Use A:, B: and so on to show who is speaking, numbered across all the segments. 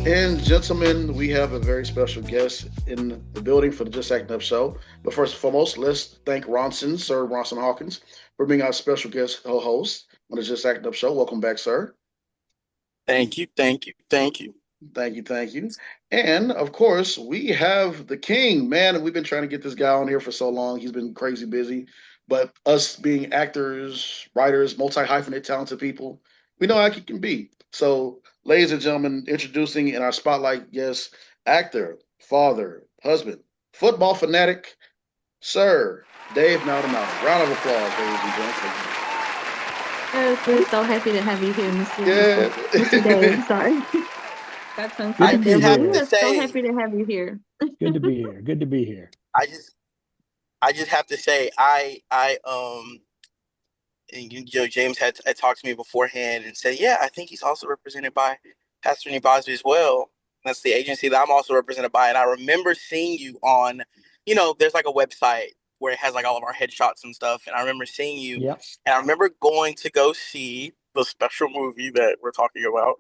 A: and gentlemen, we have a very special guest in the building for the Just Acting Up show. But first and foremost, let's thank Sir Ronson Hawkins, for being our special guest host on the Just Acting Up show. Welcome back, sir.
B: Thank you, thank you, thank you.
A: Thank you, thank you. And of course, we have the king, man. We've been trying to get this guy on here for so long. He's been crazy busy. But us being actors, writers, multi hyphenate talented people, we know how he can be. So, ladies and gentlemen, introducing in our spotlight guest, actor, father, husband, football fanatic, Sir Dave Maldonado. Round of applause, ladies and gentlemen.
C: Yes, we're so happy to have you here, Mr.
A: Yeah.
C: Dave. Sorry. Got tongue
D: Good to
C: tied
B: I
D: be
C: there,
B: just
C: but
B: have
C: we
D: here.
B: to
C: are so
B: say,
C: happy to have you here.
D: Good to be here. Good to be here.
B: I just, I just have to say, and James had talked to me beforehand and said, yeah, I think he's also represented by Pastor Nibazi as well. That's the agency that I'm also represented by. And I remember seeing you on, there's like a website where it has like all of our headshots and stuff. And I remember seeing you,
D: Yep.
B: and I remember going to go see the special movie that we're talking about.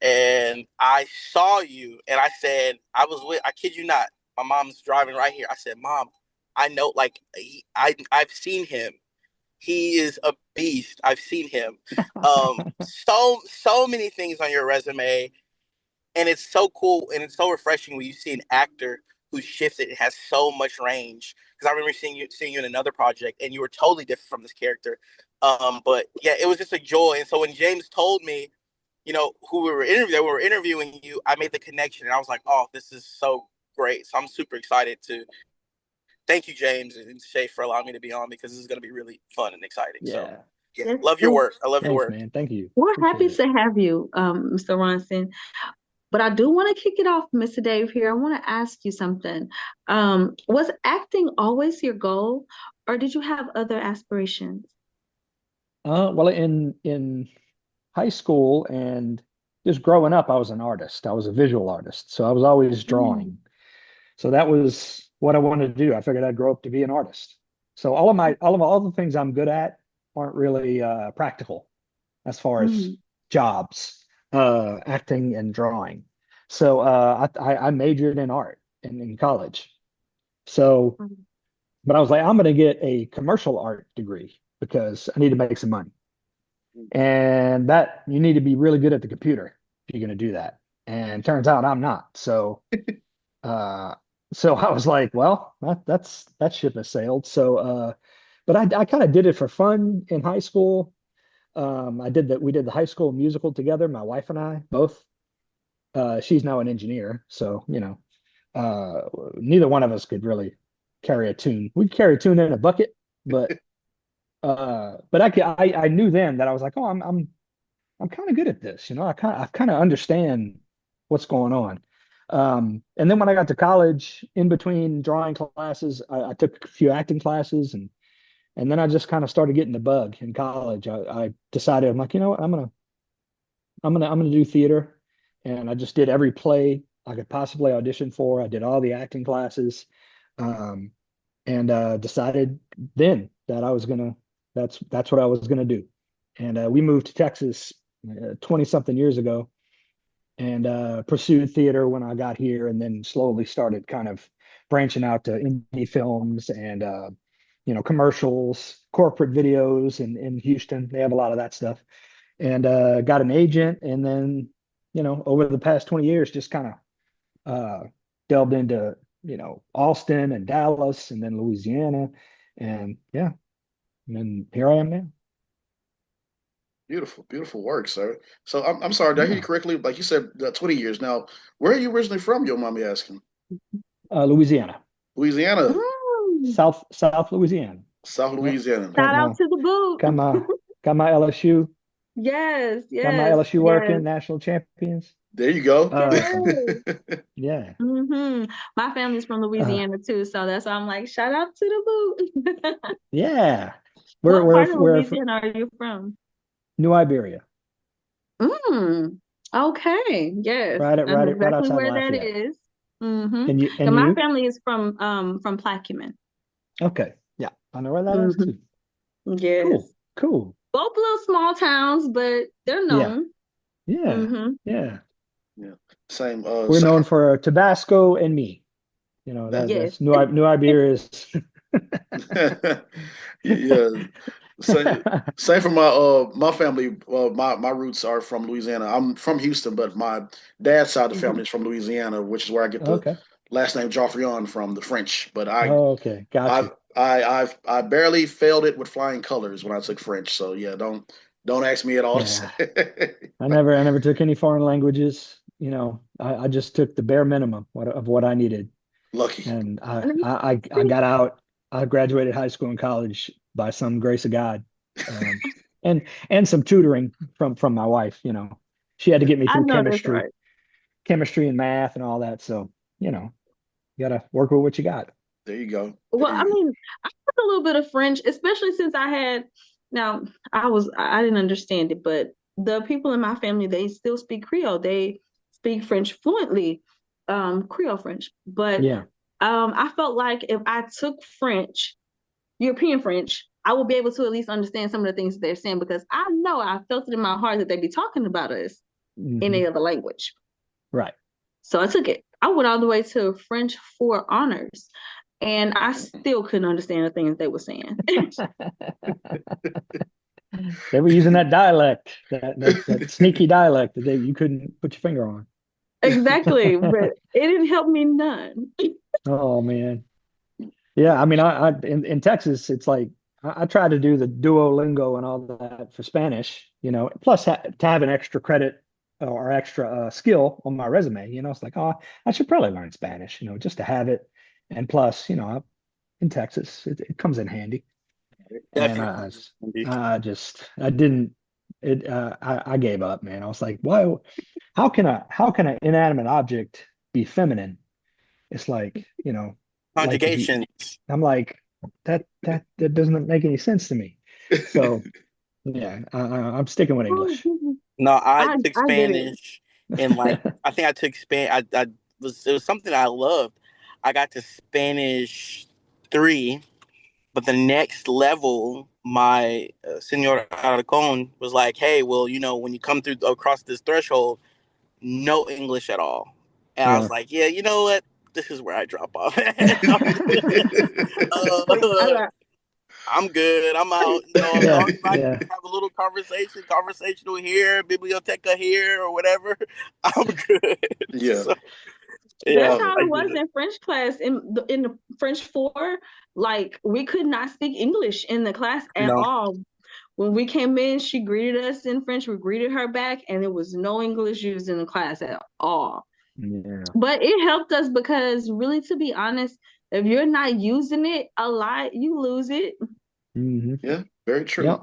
B: And I saw you, and I said, I kid you not, my mom's driving right here. I said, Mom, I know, like, I've seen him. He is a beast. I've seen him. So many things on your resume, and it's so cool and it's so refreshing when you see an actor who shifted and has so much range. Because I remember seeing you in another project, and you were totally different from this character. But yeah, it was just a joy. And so when James told me, who we were interviewing you, I made the connection, and I was like, oh, this is so great. So I'm super excited to thank you, James and Shay, for allowing me to be on, because this is going to be really fun and exciting. So
D: Yeah.
B: yeah,
C: Yes,
B: love your
C: yes.
B: work. I love your
D: Thanks,
B: work.
D: man. Thank you.
C: We're
D: Appreciate
C: happy
D: it.
C: to have you, Mr. Ronson. But I do want to kick it off, Mr. Dave, here. I want to ask you something. Was acting always your goal, or did you have other aspirations?
D: Well, in high school and just growing up, I was an artist. I was a visual artist, so I was always
C: Mm.
D: drawing. So that was what I wanted to do. I figured I'd grow up to be an artist. So all the things I'm good at aren't really practical as far as
C: Mm.
D: jobs, acting and drawing. So I majored in art in college. So,
C: Mm.
D: but I was like, I'm going to get a commercial art degree because I need to make some money. And that you need to be really good at the computer if you're going to do that. And turns out I'm not. Uh, so I was like, well, that ship has sailed. But I kind of did it for fun in high school. We did the high school musical together, my wife and I both. She's now an engineer, so neither one of us could really carry a tune. We could carry a tune in a bucket, but I knew then that I was like, oh, I'm kind of good at this, I kind of understand what's going on. And then when I got to college, in between drawing classes, I took a few acting classes, and then I just kind of started getting the bug in college. I decided, I'm like, you know what, I'm gonna do theater, and I just did every play I could possibly audition for. I did all the acting classes, um, and decided then that I was gonna that's what I was gonna do. And we moved to Texas 20 something years ago, and pursued theater when I got here, and then slowly started kind of branching out to indie films and commercials, corporate videos in Houston. They have a lot of that stuff, and got an agent, and then over the past 20 years just kind of delved into Austin and Dallas and then Louisiana, and yeah, and then here I am now.
A: Beautiful, beautiful work, sir. So I'm sorry, did I hear you
D: Yeah.
A: correctly? Like you said, 20 years. Now, where are you originally from, your mommy asking?
D: Louisiana.
A: Louisiana,
C: Mm.
D: South Louisiana.
A: South
D: Yep.
A: Louisiana.
D: got
C: Shout out
D: my
C: to the
D: got
C: boot.
D: my got my LSU
C: Yes,
D: got my
C: yes,
D: LSU
C: yes,
D: working, national champions.
A: There you go.
D: So
C: yes.
D: yeah.
C: My family's from
D: uh
C: Louisiana too, so that's why I'm like, shout out to the boot.
D: yeah, we're
C: What
D: we're
C: part of
D: we're
C: Louisiana are you from?
D: New Iberia,
C: Mm, okay, yes, I know
D: right
C: exactly
D: outside
C: where that
D: Lafayette.
C: is. Mm-hmm.
D: And
C: And my
D: you?
C: family is from Plaquemine.
D: Okay. Yeah. I know where that is
C: Mm-hmm.
D: too.
C: Yes.
D: Cool. Cool.
C: Both little small towns, but they're
D: Yeah.
C: known.
D: Yeah.
C: Mm-hmm.
D: Yeah.
A: Yeah. Same.
D: We're known for Tabasco and me. You know,
C: Yes.
D: that's New Iberia is.
A: Yeah. Same, same for my family. My roots are from Louisiana. I'm from Houston, but my dad's side of the family
C: Mhm.
A: is from Louisiana, which is where I get the
D: Okay.
A: last name Joffrion from, the French. But
D: Okay. Got
A: I
D: you.
A: I barely failed it with flying colors when I took French. So yeah, don't ask me at all to
D: Yeah.
A: say.
D: I never took any foreign languages. You know, I just took the bare minimum of what I needed.
A: Lucky.
D: And
C: And
D: I got out. I graduated high school and college by some grace of God, um, and some tutoring from my wife. You know, she had to get me
C: I
D: through
C: know that's right.
D: chemistry and math and all that. So you know, you got to work with what you got.
A: There you go. There
C: Well, I
A: you go.
C: mean, I have a little bit of French, especially since I had, now I didn't understand it, but the people in my family, they still speak Creole. They speak French fluently, Creole French. But
D: Yeah.
C: I felt like if I took French, European French, I would be able to at least understand some of the things that they're saying because I know I felt it in my heart that they'd be talking about us in
D: Hmm.
C: a other language.
D: Right.
C: So I took it. I went all the way to French for honors, and I still couldn't understand the things they were saying.
D: They were using that dialect, that sneaky dialect that you couldn't put your finger on.
C: Exactly, but it didn't help me none.
D: Oh man. Yeah, I mean, in Texas, it's like I try to do the Duolingo and all that for Spanish, you know, plus to have an extra credit or extra skill on my resume. You know, it's like, oh, I should probably learn Spanish, you know, just to have it. And plus, you know, in Texas, it comes in handy. And
B: Definitely.
D: I didn't it I gave up, man. I was like, why? How can an inanimate object be feminine? It's like, you know, like if you
B: Conjugation.
D: I'm like, that doesn't make any sense to me. So yeah, I'm sticking with
C: Oh,
D: English.
C: goodness.
B: No, I took
C: I get it.
B: Spanish and like I think I took Spanish. I was it was something I loved. I got to Spanish 3, but the next level, my Senor Aracon was like, "Hey, well, you know, when you come through across this threshold, no English at all." And I was
D: Uh,
B: like, "Yeah, you know what? This is where I drop off." I'm good.
C: I
B: Uh,
C: got,
B: I'm good. I'm out. You know, as long
D: yeah,
B: as I can
D: yeah,
B: have a little conversational here, biblioteca here, or whatever, I'm good.
A: Yeah.
B: So,
C: that's
B: yeah,
A: Uh,
C: how
B: I
C: it
B: get
C: was
B: it.
C: in French class. In the French 4, like we could not speak English in the class at
B: No,
C: all. When we came in, she greeted us in French. We greeted her back, and there was no English used in the class at all.
D: yeah.
C: But it helped us because, really, to be honest, if you're not using it a lot, you lose it.
D: Hmm.
A: yeah, very true.
D: Yep,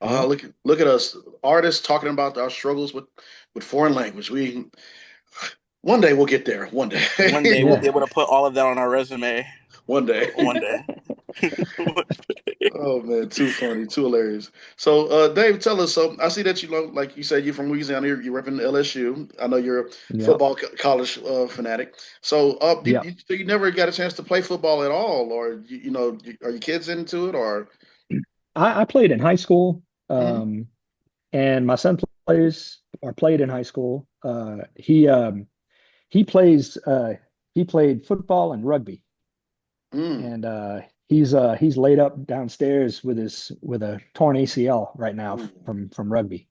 D: yep.
A: Look at us, artists talking about our struggles with foreign language. We one day we'll get there. One
B: one
A: day.
B: day we'll be
D: Yeah.
B: able to put all of that on our resume.
A: One day.
B: One day.
A: Oh man, too funny, too hilarious. So, Dave, tell us. So, I see that you know, like you said, you're from Louisiana. You're repping LSU. I know you're a
D: Yep.
A: football college fanatic. So,
D: Yep.
A: so you never got a chance to play football at all, or you know, are your kids into it, or?
D: I played in high school,
A: Mhm.
D: and my son plays or played in high school. He plays he played football and rugby,
A: Mm.
D: and he's laid up downstairs with his with a torn ACL right now
A: Ooh.
D: from rugby.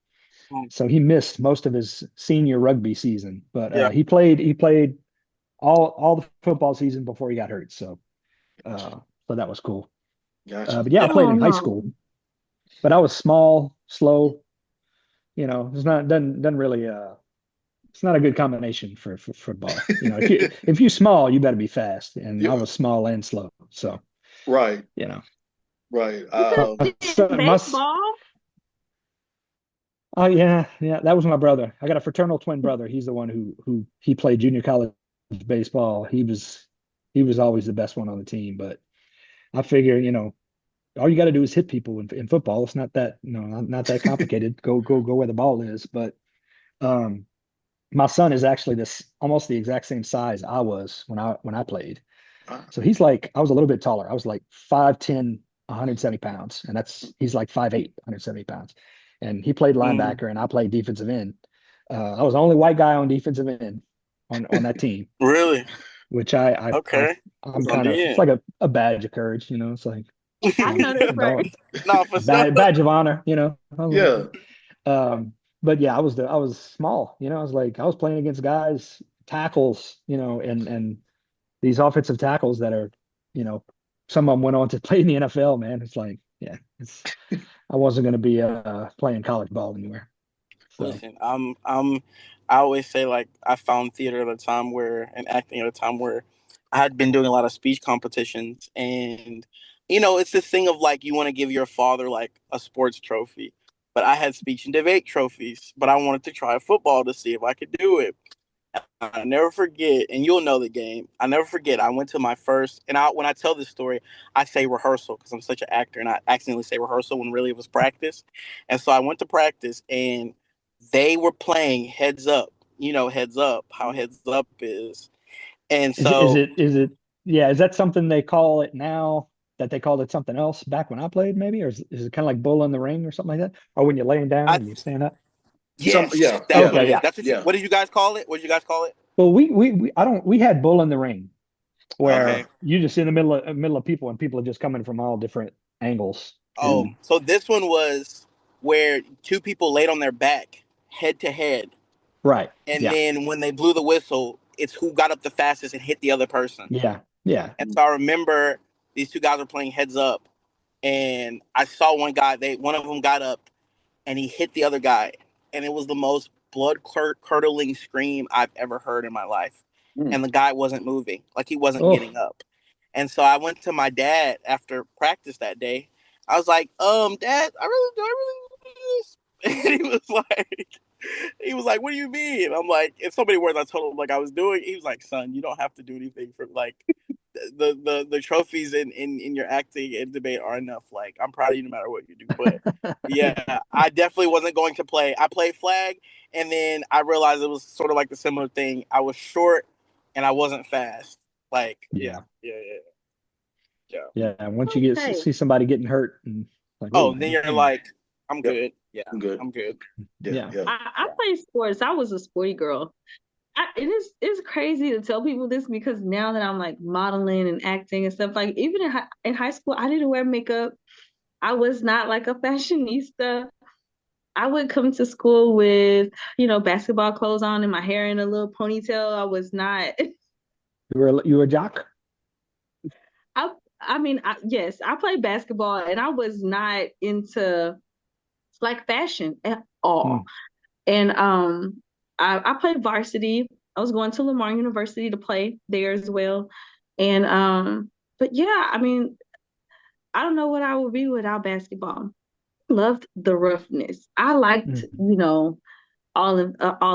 D: So he missed most of his senior rugby season, but
B: Yeah.
D: he played all the football season before he got hurt. So
A: Gotcha.
D: so that was cool.
A: Gotcha.
D: But yeah, I
B: Yeah.
D: played
C: Oh
D: in high
C: no.
D: school, but I was small, slow. You know, it's not doesn't really it's not a good combination for football. You know, if you small, you better be fast, and I
A: Yeah.
D: was small and slow. So
A: Right.
D: you know,
A: Right.
C: You could
D: my
C: have did
D: son, my
C: baseball.
D: oh yeah, that was my brother. I got a fraternal twin brother. He's the one who he played junior college baseball. He was always the best one on the team. But I figure, you know, all you got to do is hit people in football. It's not that, you know, not that complicated. Go where the ball is. But um, my son is actually this almost the exact same size I was when I played.
A: Ah,
D: So he's like I was a little bit taller. I was like 5'10", 170 pounds, and he's like 5'8", 170 pounds. And he played
B: Mm.
D: linebacker, and I played defensive end. I was the only white guy on defensive end. on that team,
B: Really?
D: which
B: Okay.
D: I'm
B: That's on
D: kind of,
B: the
D: it's
B: end.
D: like a badge of courage, you know. It's like,
C: I know that's right.
D: don't
B: No, for sure.
D: badge of honor, you know. I was
A: Yeah.
D: like, but yeah, I was small, you know. I was like, I was playing against guys, tackles, you know, and these offensive tackles that are, you know, some of them went on to play in the NFL, man. It's like, yeah, it's I wasn't going to be playing college ball anywhere. So,
B: Listen, I always say like I found theater at a time where and acting at a time where I had been doing a lot of speech competitions, and it's this thing of like you want to give your father like a sports trophy, but I had speech and debate trophies, but I wanted to try football to see if I could do it. I never forget, and you'll know the game. I never forget. I went to my first, and when I tell this story, I say rehearsal because I'm such an actor, and I accidentally say rehearsal when really it was practice. And so I went to practice, and they were playing Heads Up. You know, Heads Up, how Heads Up is. And
D: is
B: so
D: yeah, is that something they call it now that they called it something else back when I played, maybe? Or is it kind of like bull in the ring or something like that? Or when you're laying down
B: I,
D: and you stand up?
B: yes, that's what
D: Okay,
B: it is.
D: yeah.
B: That's
A: Yeah.
B: what did you guys call it? What did you guys call it?
D: Well, I don't, we had bull in the ring
B: Okay.
D: where you just in the middle of people and people are just coming from all different angles.
B: Oh,
D: And
B: so this one was where two people laid on their back, head to head.
D: right.
B: And
D: Yeah.
B: then when they blew the whistle, it's who got up the fastest and hit the other person.
D: Yeah. Yeah.
B: And so I remember these two guys were playing heads up, and I saw one guy. One of them got up and he hit the other guy, and it was the most blood curdling scream I've ever heard in my life.
A: Mm.
B: And the guy wasn't moving, like he wasn't
D: Oh,
B: getting up. And so I went to my dad after practice that day. I was like, Dad, I really want to do this. And he was like, "What do you mean?" I'm like, in so many words, I told him like I was doing. He was like, "Son, you don't have to do anything for like the trophies in your acting and debate are enough. Like, I'm proud of you no matter what you do." But yeah, I definitely wasn't going to play. I played flag, and then I realized it was sort of like the similar thing. I was short, and I wasn't fast. Like, yeah,
D: yeah.
B: yeah, yeah, yeah.
D: Yeah. And once you
C: Okay.
D: see somebody getting hurt and like,
B: Oh,
D: oh,
B: then you're
D: mm,
B: like, I'm
A: Yep.
B: good. Yeah,
A: I'm good.
B: I'm good.
A: Yeah.
D: yeah.
A: Yeah.
C: I played sports. I was a sporty girl. It's crazy to tell people this because now that I'm like modeling and acting and stuff, like even in high school, I didn't wear makeup. I was not like a fashionista. I would come to school with, basketball clothes on and my hair in a little ponytail. I was not.
D: You were a jock?
C: I I mean, yes, I played basketball and I was not into like fashion at all.
D: Mm,
C: And I played varsity. I was going to Lamar University to play there as well. And but yeah, I mean, I don't know what I would be without basketball. Loved the roughness. I liked,
D: mm,
C: all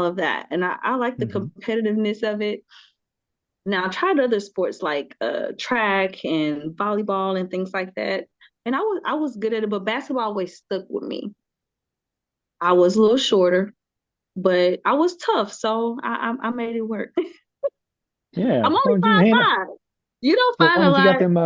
C: of that, and I like the
D: mm,
C: competitiveness of it. Now I tried other sports like track and volleyball and things like that, and I was good at it. But basketball always stuck with me. I was a little shorter, but I was tough, so I made it work.
D: yeah.
C: I'm
D: As
C: only
D: long as you can handle,
C: 5'5". You don't
D: as
C: find
D: long
C: a
D: as you got
C: lot.
D: them,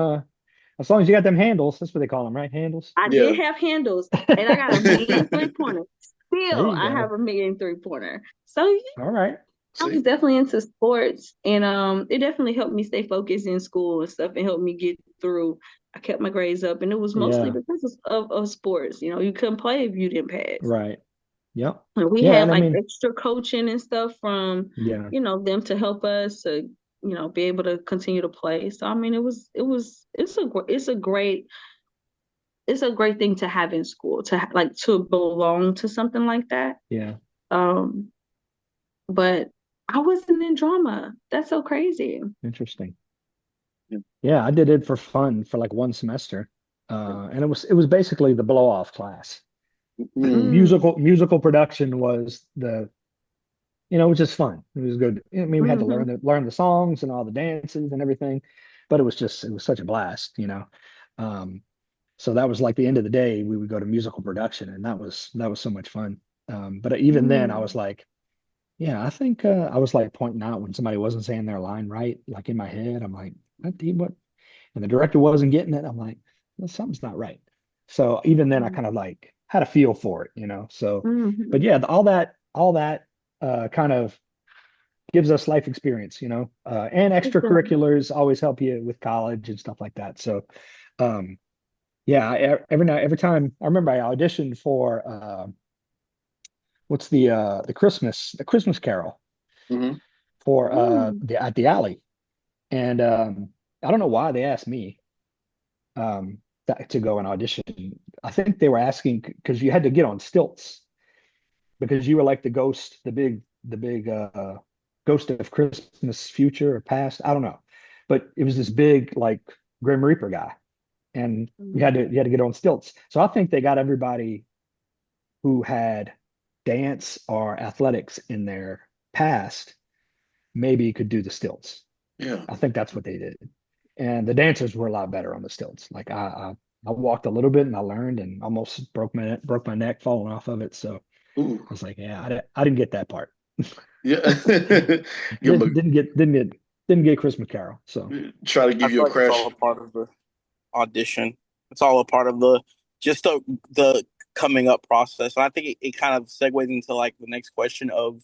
D: as long as you got them handles, that's what they call them, right? Handles.
C: I
A: Yeah.
C: did have handles, and I got a mean 3-pointer.
D: There
C: Still,
D: you
C: I
D: go.
C: have a mean 3-pointer. So yeah,
D: All right.
C: I was
A: See.
C: definitely into sports, and it definitely helped me stay focused in school and stuff, and helped me get through. I kept my grades up, and it was mostly
D: Yeah.
C: because of sports. You couldn't play if you didn't pass.
D: Right. Yep.
C: And we
D: Yeah.
C: had
D: And I
C: like
D: mean,
C: extra coaching and stuff from,
D: yeah.
C: them to help us to, be able to continue to play. So I mean, it's a great thing to have in school to like to belong to something like that.
D: Yeah.
C: Um, but I wasn't in drama. That's so crazy.
D: Interesting.
A: Yeah.
D: Yeah. I did it for fun for like one semester. And it was basically the blow off class.
A: Mm.
C: Mm,
D: Musical production was it was just fun. It was good. I mean, we had to
C: hmm
D: learn the songs and all the dances and everything, but it was such a blast. Um, so that was like the end of the day, we would go to musical production, and that was so much fun. But even then, I was
C: mm,
D: like, yeah, I think I was like pointing out when somebody wasn't saying their line right, like in my head, I'm like, what? And the director wasn't getting it. I'm like, well, something's not right. So even then, I kind of like had a feel for it. So, but
C: hmm
D: yeah, all that kind of gives us life experience, and
C: It does.
D: extracurriculars always help you with college and stuff like that. So, um, yeah, every time I remember I auditioned for what's the Christmas Carol
A: Hmm.
D: for
C: Mm,
D: at the alley, and I don't know why they asked me to go and audition. I think they were asking because you had to get on stilts because you were like the ghost, the big ghost of Christmas future or past. I don't know, but it was this big like Grim Reaper guy, and
C: mm,
D: you had to get on stilts. So I think they got everybody who had dance or athletics in their past maybe could do the stilts.
A: Yeah.
D: I think that's what they did, and the dancers were a lot better on the stilts. Like I walked a little bit and I learned and almost broke my neck falling off of it. So
A: Ooh.
D: I was like, yeah, I didn't get that part.
A: Yeah. Give
D: Didn't
A: them
D: didn't get didn't get didn't get Christmas Carol. So
A: try to
B: I
A: give you
B: feel
A: a
B: like it's all
A: crash.
B: a part of the audition. It's all a part of the just the coming up process. And I think it kind of segues into like the next question of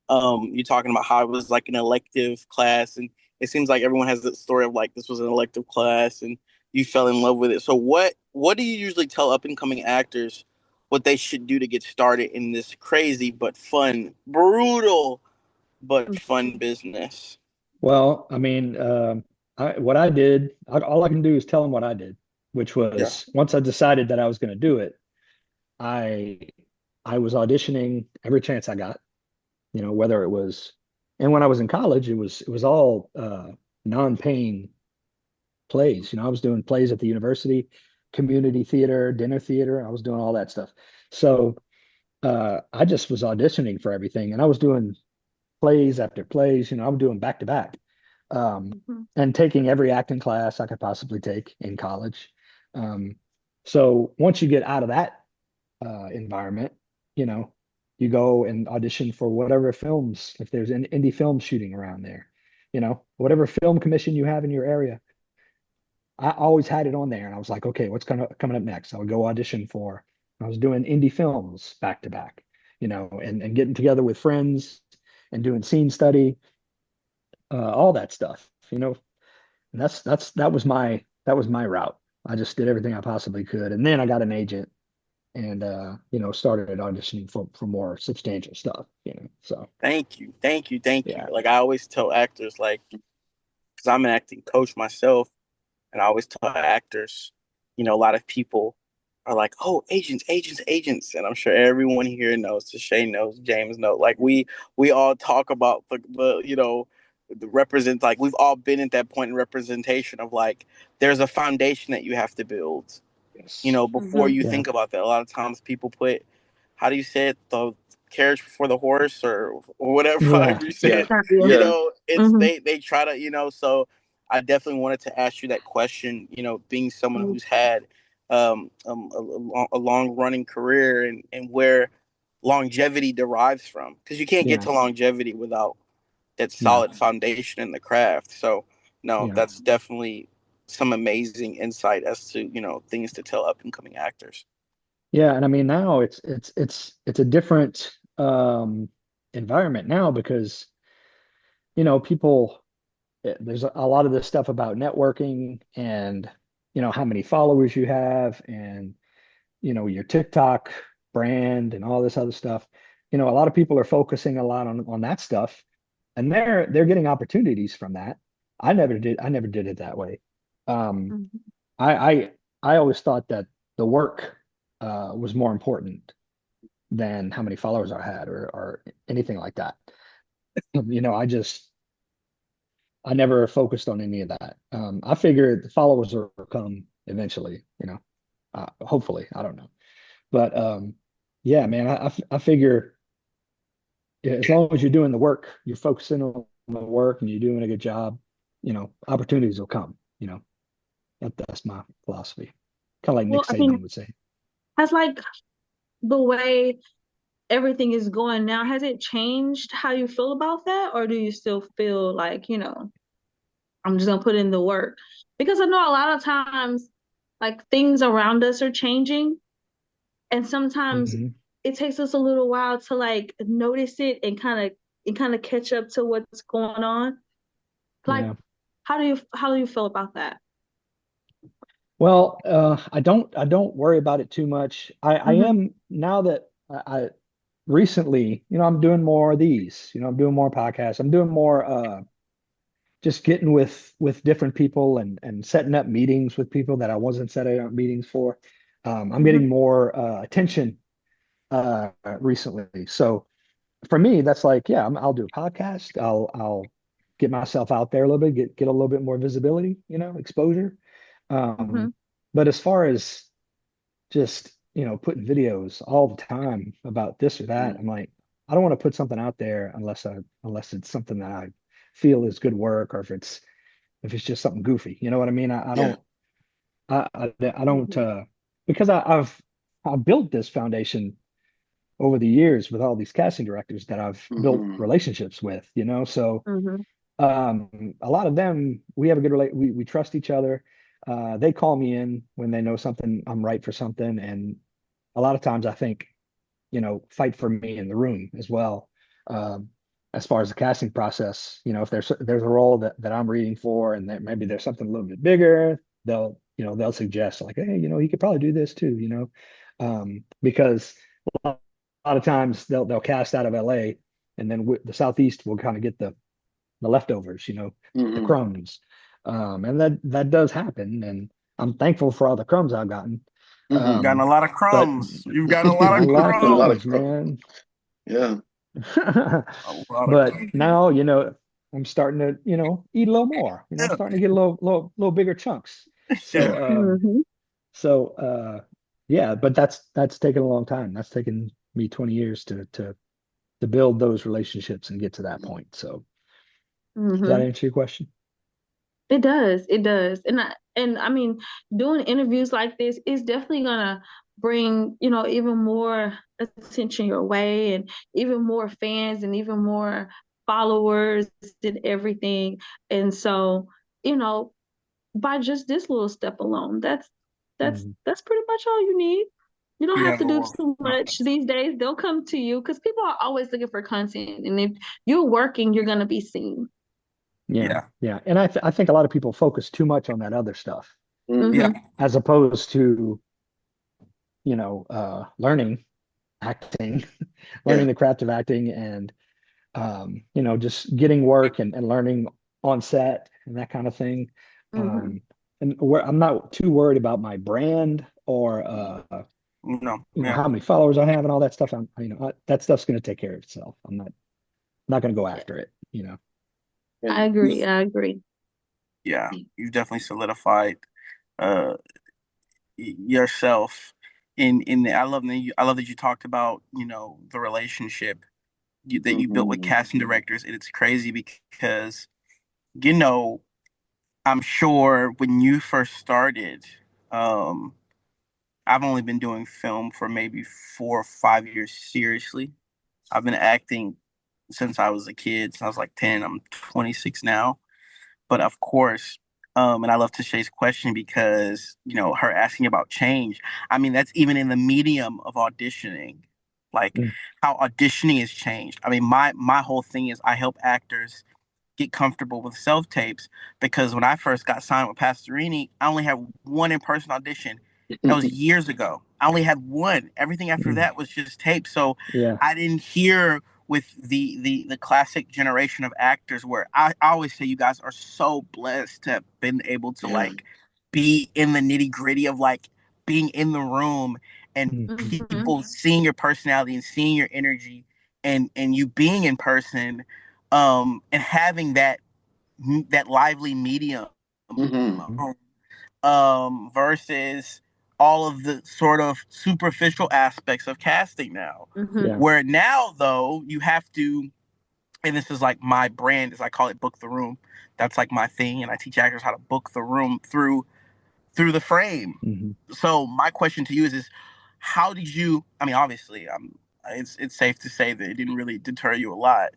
B: you talking about how it was like an elective class, and it seems like everyone has that story of like this was an elective class and you fell in love with it. So what do you usually tell up and coming actors what they should do to get started in this crazy but fun, brutal but
C: mm,
B: fun business?
D: well, I mean, what I did, all I can do is tell them what I did, which
B: Yeah.
D: was once I decided that I was going to do it, I I was auditioning every chance I got, whether it was, and when I was in college, it was all non-paying plays. I was doing plays at the university, community theater, dinner theater. I was doing all that stuff. So I just was auditioning for everything, and I was doing plays after plays. I'm doing back to back,
C: mhm.
D: and taking every acting class I could possibly take in college. Um, so once you get out of that environment, you know, you go and audition for whatever films, if there's an indie film shooting around there, whatever film commission you have in your area. I always had it on there, and I was like, okay, what's coming up next? I would go audition for. I was doing indie films back to back, and getting together with friends and doing scene study, all that stuff, And that was my route. I just did everything I possibly could, and then I got an agent and started auditioning for more substantial stuff. So
B: Thank you. Thank you. Thank you.
D: yeah,
B: Like I always tell actors, like, because I'm an acting coach myself, and I always tell actors, a lot of people are like, oh, agents, agents, agents. And I'm sure everyone here knows, Shane knows, James knows. Like we all talk about the represent like we've all been at that point in representation of like there's a foundation that you have to build,
D: yes,
B: before
C: Mhm.
B: you
D: yeah,
B: think about that. A lot of times people put, how do you say it, the carriage before the horse or whatever,
D: yeah,
B: however you say
A: Yeah.
B: it.
C: Exactly.
A: Yeah.
B: It's
C: Mhm.
B: they try to, so I definitely wanted to ask you that question, being someone
C: Mhm.
B: who's had a long running career and where longevity derives from, because you can't get
D: yeah,
B: to longevity without that
D: no,
B: solid foundation in the craft. So no,
D: yeah.
B: that's definitely some amazing insight as to things to tell up and coming actors.
D: Yeah, and I mean now it's a different environment now because people there's a lot of this stuff about networking and how many followers you have and your TikTok brand and all this other stuff. A lot of people are focusing a lot on that stuff and they're getting opportunities from that. I never did it that way. Um
C: Mhm.
D: I I I always thought that the work was more important than how many followers I had or anything like that. I never focused on any of that. I figured the followers will come eventually, hopefully, I don't know. But yeah, man, I figure as long as you're doing the work, you're focusing on the work and you're doing a good job, opportunities will come, that's my philosophy. Kind of like Nick
C: Well, I mean,
D: Saban would say.
C: has like the way everything is going now, has it changed how you feel about that? Or do you still feel like, I'm just gonna put in the work? Because I know a lot of times like things around us are changing and sometimes
D: Hmm.
C: it takes us a little while to like notice it and kind of and kind of catch up to what's going on. Like,
D: Yeah.
C: how do you feel about that?
D: Well, I don't worry about it too much. I
C: Mm-hmm.
D: am now that I recently, I'm doing more of these. I'm doing more podcasts. I'm doing more just getting with different people and setting up meetings with people that I wasn't setting up meetings for. I'm
C: Mm-hmm.
D: getting more attention recently. So for me, that's like, yeah, I'll do a podcast. I'll get myself out there a little bit, get a little bit more visibility, exposure.
C: Mm-hmm.
D: Um, but as far as just, putting videos all the time about this or that, I'm like, I don't want to put something out there unless it's something that I feel is good work, or if it's just something goofy. You know what I mean? I
A: Yeah.
D: don't I don't
C: Mm-hmm.
D: because I've built this foundation over the years with all these casting directors that I've built
A: Hmm.
D: relationships with, so
C: Mm-hmm.
D: a lot of them, we have a good we trust each other. They call me in when they know something, I'm right for something, and a lot of times I think, fight for me in the room as well. Um, as far as the casting process, if there's a role that I'm reading for, and that maybe there's something a little bit bigger, they'll suggest like, hey, he could probably do this too, because a lot of times they'll cast out of LA, and then the Southeast will kind of get the leftovers, the
A: Hmm.
D: crumbs, and that does happen, and I'm thankful for all the crumbs I've gotten.
A: Hmm.
B: Gotten a
D: Um,
B: lot of
D: but
B: crumbs. You've gotten a lot
D: a
B: of
D: lot of
A: A lot
B: crumbs.
A: of
D: crumbs,
A: crumbs.
D: man.
A: Yeah.
B: A lot of
D: But
B: crumbs.
D: now, I'm starting to, eat a little more. I'm
B: Yeah.
D: starting to get a little bigger chunks.
B: Yeah.
D: So,
C: Mm-hmm.
D: yeah, but that's taken a long time. That's taken me 20 years to build those relationships and get to that point. So, does that
C: Mm-hmm.
D: answer your question?
C: It does. It does. And I mean, doing interviews like this is definitely gonna bring, even more attention your way, and even more fans, and even more followers and everything. And so, you know, by just this little step alone, that's
D: Mhm.
C: that's pretty much all you need. You don't
B: Yeah,
C: have to
B: but
C: do
B: well,
C: too much these days. They'll come to you because people are always looking for content. And if you're working, you're gonna be seen.
D: Yeah,
B: yeah,
D: yeah. And I think a lot of people focus too much on that other stuff
A: Hmm.
B: yeah,
C: Mm-hmm.
D: as opposed to, learning acting,
A: Yeah.
D: learning the craft of acting, and just getting work and learning on set and that kind of thing.
C: Mm-hmm.
D: And I'm not too worried about my brand or
B: no, yeah,
D: how many followers I have and all that stuff. That stuff's going to take care of itself. I'm not going to go after it.
C: I
A: And
C: agree. I agree.
B: yeah. You've definitely solidified uh yourself in the, I love that you talked about, the relationship that you built with
A: hmm
B: casting directors. And it's crazy because, you know, I'm sure when you first started, um, I've only been doing film for maybe 4 or 5 years seriously. I've been acting since I was a kid, since I was like 10. I'm 26 now. But of course, and I love Tashay's question because, her asking about change. I mean, that's even in the medium of auditioning, like
D: Mm,
B: how auditioning has changed. I mean, my whole thing is I help actors get comfortable with self tapes because when I first got signed with Pastorini, I only had one in person audition. That was years ago. I only had one. Everything after
D: mm,
B: that was just tape. So
D: yeah.
B: I didn't hear with the classic generation of actors where I always say you guys are so blessed to have been able to
A: Yeah.
B: like be in the nitty gritty of like being in the room and
D: Mm,
C: Mm-hmm.
B: people seeing your personality and seeing your energy and you being in person and having that lively medium
A: Hmm.
B: versus all of the sort of superficial aspects of casting now.
C: Mm-hmm.
D: yeah.
B: Where now though you have to, and this is like my brand, as I call it, book the room. That's like my thing, and I teach actors how to book the room through the frame.
D: Hmm.
B: So my question to you is how did you? I mean, obviously, it's safe to say that it didn't really deter you a lot.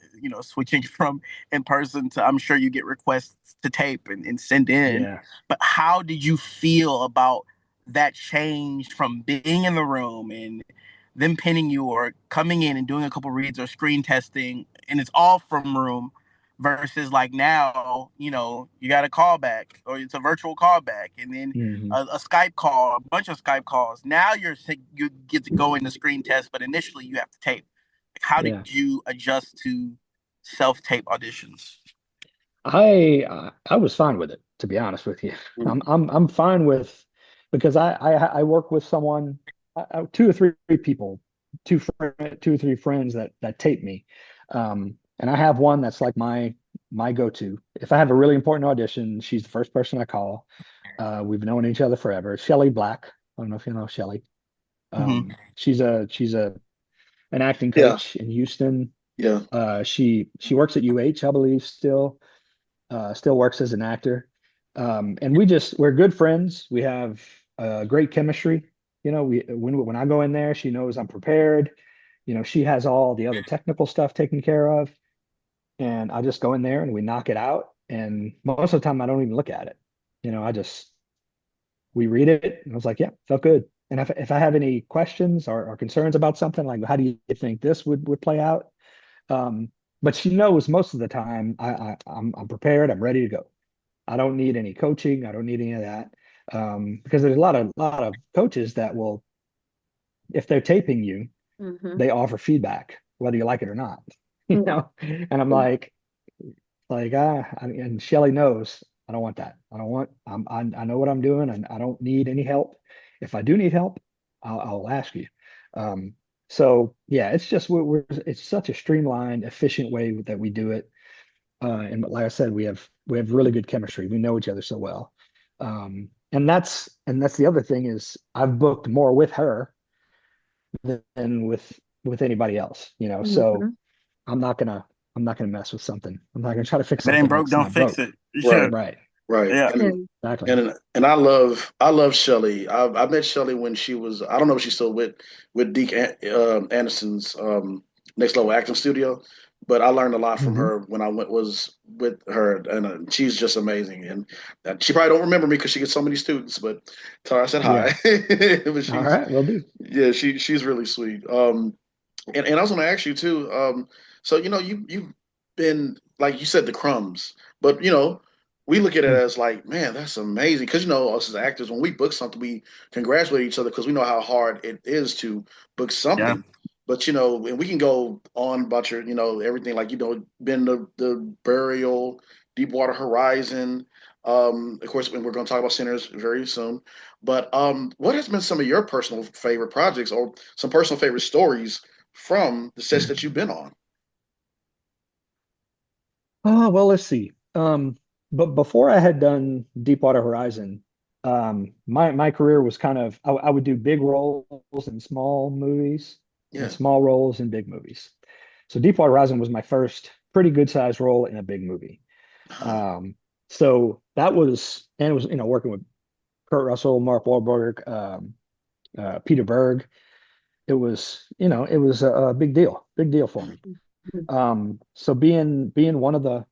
B: Switching from in person to, I'm sure you get requests to tape and send in.
D: Yeah.
B: But how did you feel about that change from being in the room and them pinning you or coming in and doing a couple reads or screen testing, and it's all from room versus like now, you got a callback or it's a virtual callback and then
D: Hmm.
B: a Skype call, a bunch of Skype calls. Now you get to go in the screen test, but initially you have to tape. How did
D: Yeah.
B: you adjust to self tape auditions?
D: I was fine with it, to be honest with you. I'm fine with because I work with someone, two or three people, two or three friends that tape me, and I have one that's like my go-to. If I have a really important audition, she's the first person I call. We've known each other forever. Shelly Black. I don't know if you know Shelly.
B: Mm-hmm.
D: She's an acting
A: Yeah,
D: coach in Houston.
A: yeah.
D: She works at UH, I believe, still works as an actor. And we're good friends. We have great chemistry. When I go in there, she knows I'm prepared. She has all the other technical stuff taken care of, and I just go in there and we knock it out. And most of the time, I don't even look at it. I just we read it, and I was like, yeah, felt good. And if I have any questions or concerns about something, like how do you think this would play out? Um, but she knows most of the time I'm prepared. I'm ready to go. I don't need any coaching. I don't need any of that. Because there's a lot of coaches that will, if they're taping you,
C: Mm-hmm.
D: they offer feedback, whether you like it or not.
C: Yeah.
D: And I'm like and Shelly knows I don't want that. I don't want. I know what I'm doing, and I don't need any help. If I do need help, I'll ask you. Um, so yeah, it's just it's such a streamlined, efficient way that we do it. And like I said, we have really good chemistry. We know each other so well. And that's the other thing is I've booked more with her than with anybody else, So
C: Mm-hmm.
D: I'm not gonna I'm not gonna mess with something. I'm not gonna try to fix
B: If it ain't
D: something
B: broke,
D: that's
B: don't
D: not
B: fix
D: broke.
B: it.
A: Right,
B: Yeah,
D: Right.
A: right.
B: yeah.
A: And
D: Exactly.
A: and I love Shelly. I met Shelly when she was, I don't know if she's still with Deke Anderson's Next Level Acting Studio, but I learned a lot from
D: Hmm.
A: her when I was with her, and she's just amazing. And she probably don't remember me because she gets so many students, but tell her I said
D: Yeah.
A: hi. But
D: All
A: she's,
D: right, will do.
A: yeah, she's really sweet. And I was going to ask you too. So you've been, like you said, the crumbs, but we look at it
D: Mm.
A: as like, man, that's amazing, because us as actors, when we book something, we congratulate each other because we know how hard it is to book
B: Yeah.
A: something. But and we can go on about your everything, like been the Burial, Deepwater Horizon. Of course, when we're going to talk about Sinners very soon. But what has been some of your personal favorite projects or some personal favorite stories from the sets that you've been on?
D: Oh, well, let's see. But before I had done Deepwater Horizon, my career was kind of I would do big roles in small movies and
A: Yeah.
D: small roles in big movies. So Deepwater Horizon was my first pretty good sized role in a big movie.
A: Uh,
D: Um, so that was, and it was, working with Kurt Russell, Mark Wahlberg, Peter Berg. It was a big deal for me. So being one of the,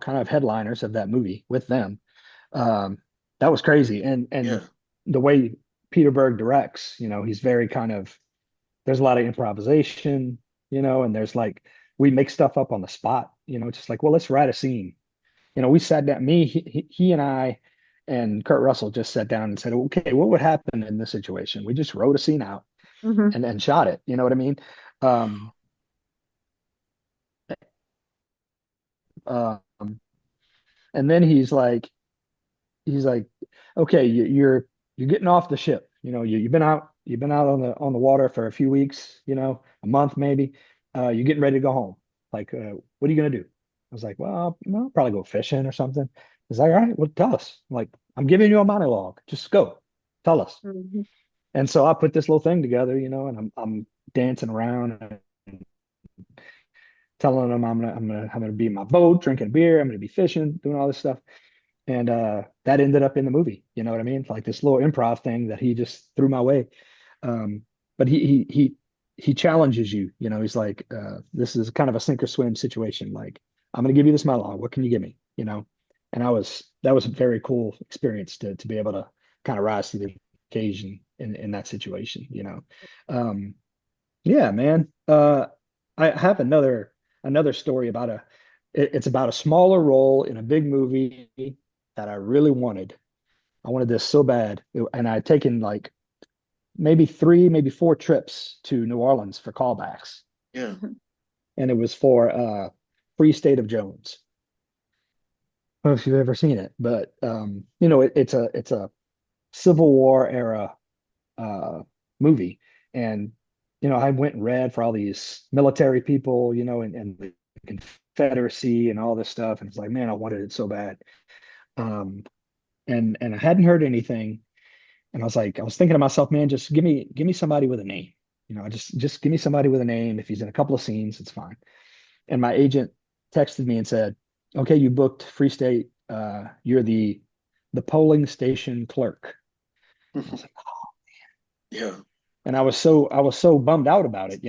D: kind of headliners of that movie with them, um, that was crazy. And
A: yeah.
D: the way Peter Berg directs, he's very kind of, there's a lot of improvisation, and there's like we make stuff up on the spot, just like, well, let's write a scene. We sat down, he and I and Kurt Russell just sat down and said, okay, what would happen in this situation? We just wrote a scene out
C: Mm-hmm.
D: and shot it. You know what I mean? Um, um, and then he's like, okay, you're getting off the ship. You've been out on the water for a few weeks, a month maybe. You're getting ready to go home. Like, what are you gonna do? I was like, well, I'll probably go fishing or something. He's like, all right, well, tell us. I'm like, I'm giving you a monologue. Just go, tell us.
C: Mm-hmm.
D: And so I put this little thing together, and I'm dancing around and telling them I'm gonna be in my boat, drinking beer. I'm gonna be fishing, doing all this stuff. And that ended up in the movie. You know what I mean? Like this little improv thing that he just threw my way. Um, but he challenges you. He's like, this is kind of a sink or swim situation. Like, I'm going to give you this monologue. What can you give me? And that was a very cool experience to be able to kind of rise to the occasion in that situation. Um, Yeah, man. I have another story about it's about a smaller role in a big movie that I really wanted. I wanted this so bad, and I had taken like maybe three, maybe four trips to New Orleans for callbacks,
A: Yeah.
D: and it was for Free State of Jones. I don't know if you've ever seen it, but it's a Civil War era uh, movie. And, I went and read for all these military people, and the Confederacy and all this stuff. And it's like, man, I wanted it so bad. Um, and I hadn't heard anything. And I was thinking to myself, man, just give me somebody with a name. Just give me somebody with a name. If he's in a couple of scenes, it's fine. And my agent texted me and said, okay, you booked Free State. You're the polling station clerk. I was like,
A: Yeah.
D: and I was so bummed out about it,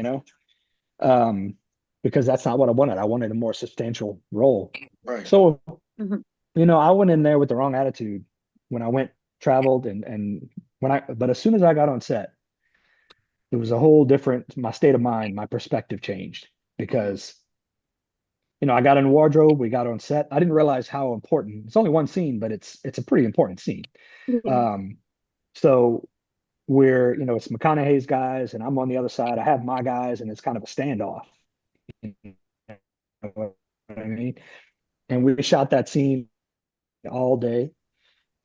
D: um, because that's not what I wanted. I wanted a more substantial role.
A: Right.
D: So,
C: Mhm.
D: I went in there with the wrong attitude when I went traveled and but as soon as I got on set, it was a whole different, my state of mind, my perspective changed
A: Hmm.
D: because, I got in wardrobe, we got on set. I didn't realize how important, it's only one scene, but it's a pretty important scene.
C: Yeah.
D: Um, so it's McConaughey's guys and I'm on the other side. I have my guys and it's kind of a standoff. You know what I mean? And we shot that scene all day,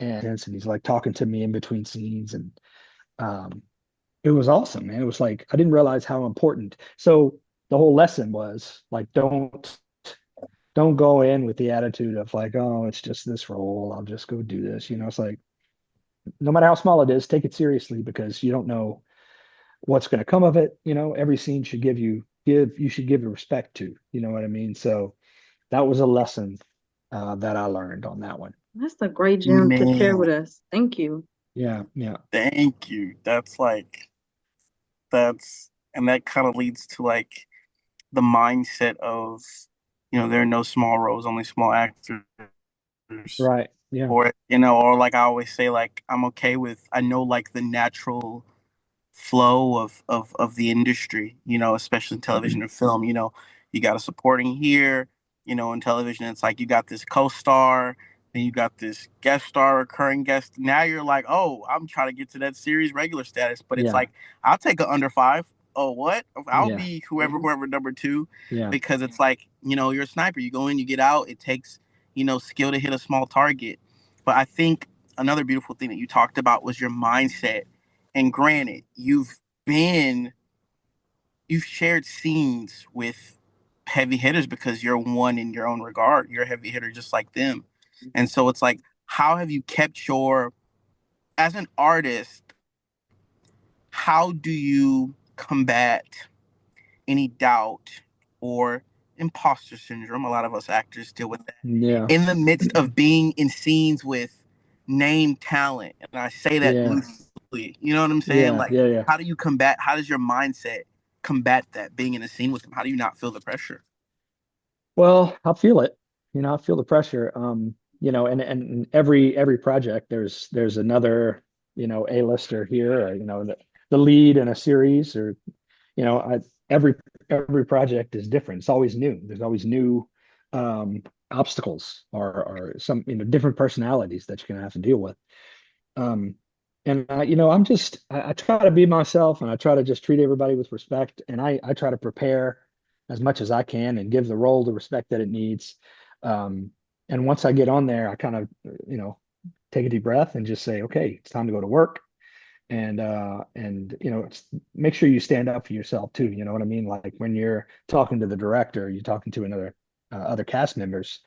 D: and he's like talking to me in between scenes, and um, it was awesome, man. It was like I didn't realize how important. So the whole lesson was like, don't go in with the attitude of like, oh, it's just this role. I'll just go do this. It's like no matter how small it is, take it seriously because you don't know what's going to come of it. Every scene should you should give respect to. You know what I mean? So that was a lesson that I learned on that one.
C: That's a great gem to share
B: Man,
C: with us. Thank you.
D: Yeah, yeah,
B: thank you. And that kind of leads to like the mindset of, there are no small roles, only small actors.
D: right. Yeah,
B: Or, or like I always say, like, I know like the natural flow of the industry, especially in television and film. You got a supporting here, in television, it's like you got this co-star, then you got this guest star, recurring guest. Now you're like, oh, I'm trying to get to that series regular status, but it's
D: yeah,
B: like, I'll take a under five. Oh, what? I'll
D: yeah,
B: be whoever number two,
D: yeah.
B: because it's like, you're a sniper. You go in, you get out. It takes, skill to hit a small target. But I think another beautiful thing that you talked about was your mindset. And granted, been you've shared scenes with heavy hitters because you're one in your own regard. You're a heavy hitter just like them. And so it's like, how have you kept as an artist, how do you combat any doubt or imposter syndrome? A lot of us actors deal with that
D: Yeah,
B: in the midst of being in scenes with name talent. And I say that
D: yeah,
B: loosely. You know what I'm saying?
D: yeah,
B: Like,
D: yeah, yeah.
B: how does your mindset combat that being in a scene with them? How do you not feel the pressure?
D: Well, I feel it. I feel the pressure. And every project there's another, A-lister here, or, the lead in a series, or, every project is different. It's always new. There's always new obstacles or some, different personalities that you're gonna have to deal with. Um, and I try to be myself and I try to just treat everybody with respect. And I try to prepare as much as I can and give the role the respect that it needs. Um, and once I get on there, I kind of, take a deep breath and just say, okay, it's time to go to work. And make sure you stand up for yourself too. You know what I mean? Like when you're talking to the director, you're talking to other cast members.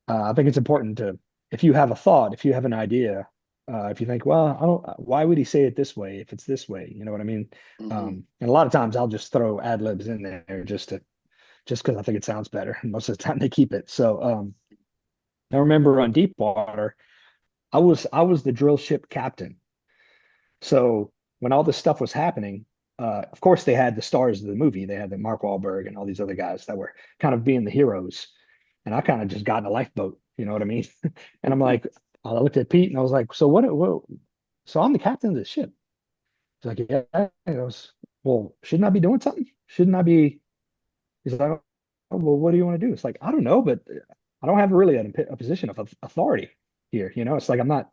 D: I think it's important to, if you have a thought, if you have an idea, if you think, well, I don't, why would he say it this way if it's this way? You know what I mean?
A: Hmm.
D: And a lot of times I'll just throw ad libs in there just because I think it sounds better. And most of the time they keep it. So I remember on Deepwater, I was the drill ship captain. So when all this stuff was happening, of course they had the stars of the movie. They had the Mark Wahlberg and all these other guys that were kind of being the heroes. And I kind of just got in a lifeboat, you know what I mean? And I'm like, I looked at Pete and I was like, so what, so I'm the captain of the ship. He's like, yeah. well, shouldn't I be doing something? Shouldn't I be? He's like, oh, well, what do you want to do? It's like, I don't know, but I don't have really a position of authority here. It's like I'm not.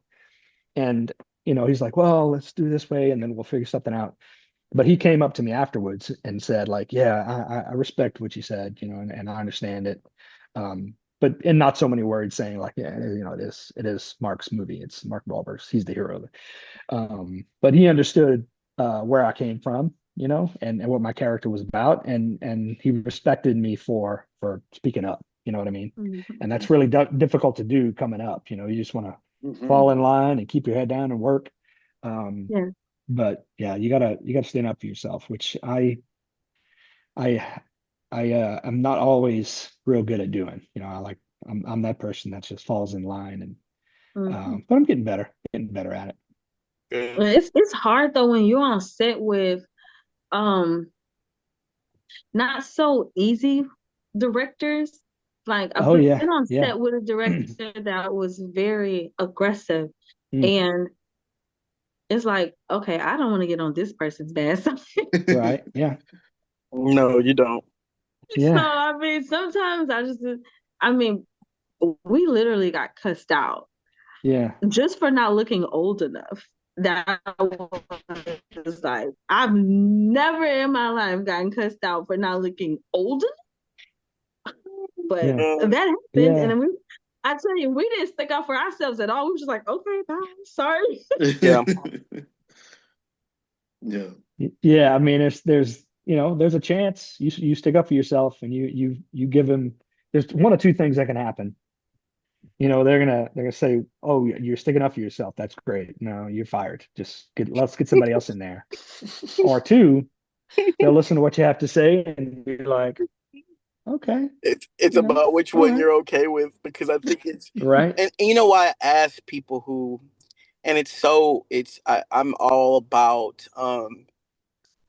D: And he's like, well, let's do this way, and then we'll figure something out. But he came up to me afterwards and said, like, yeah, I respect what you said, and I understand it. But in not so many words, saying like, yeah, it is Mark's movie. It's Mark Wahlberg's. He's the hero. But he understood where I came from, and what my character was about, and he respected me for speaking up. You know what I mean? And that's really difficult to do coming up. You just want to
A: Hmm.
D: fall in line and keep your head down and work. Um,
C: Yeah.
D: but yeah, you gotta stand up for yourself, which I I'm not always real good at doing. I'm that person that just falls in line, and
C: Mhm.
D: but I'm getting better at it.
B: Good.
C: It's hard though when you're on set with um not so easy directors. Like I've
D: Oh
C: been
D: yeah,
C: on
D: yeah.
C: set with a director that was very aggressive,
D: Mm,
C: and it's like, okay, I don't want to get on this person's bad side.
D: right. Yeah.
B: No, you don't.
C: So
D: Yeah.
C: I mean, sometimes I mean, we literally got cussed out
D: Yeah.
C: just for not looking old enough. That was like, I've never in my life gotten cussed out for not looking old enough, but
D: Yeah.
B: Uh,
C: that happened, and
D: Yeah.
C: then I tell you, we didn't stick up for ourselves at all. We were just like, okay, bye, sorry.
B: yeah.
A: Yeah.
D: Yeah. I mean, there's a chance you stick up for yourself, and you give him. There's one of two things that can happen. They're gonna say, "Oh, you're sticking up for yourself. That's great. No, you're fired. Let's get somebody else in there." Or two, they'll listen to what you have to say and be like, "Okay,
B: It's about which
D: all
B: one
D: right,
B: you're okay with because I think it's
D: right,
B: and you know why I ask people who and I'm all about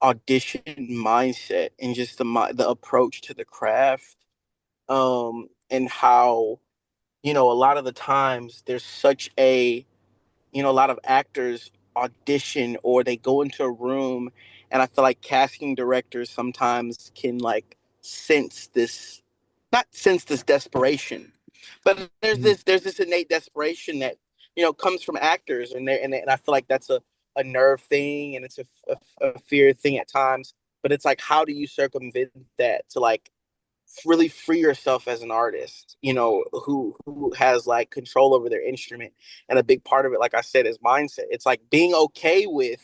B: audition mindset and just the approach to the craft and how a lot of the times there's such a lot of actors audition or they go into a room and I feel like casting directors sometimes can like sense this not sense this desperation but
D: mm,
B: there's this innate desperation that comes from actors and I feel like that's a nerve thing and it's a fear thing at times but it's like how do you circumvent that to like really free yourself as an artist, who has like control over their instrument. And a big part of it, like I said, is mindset. It's like being okay with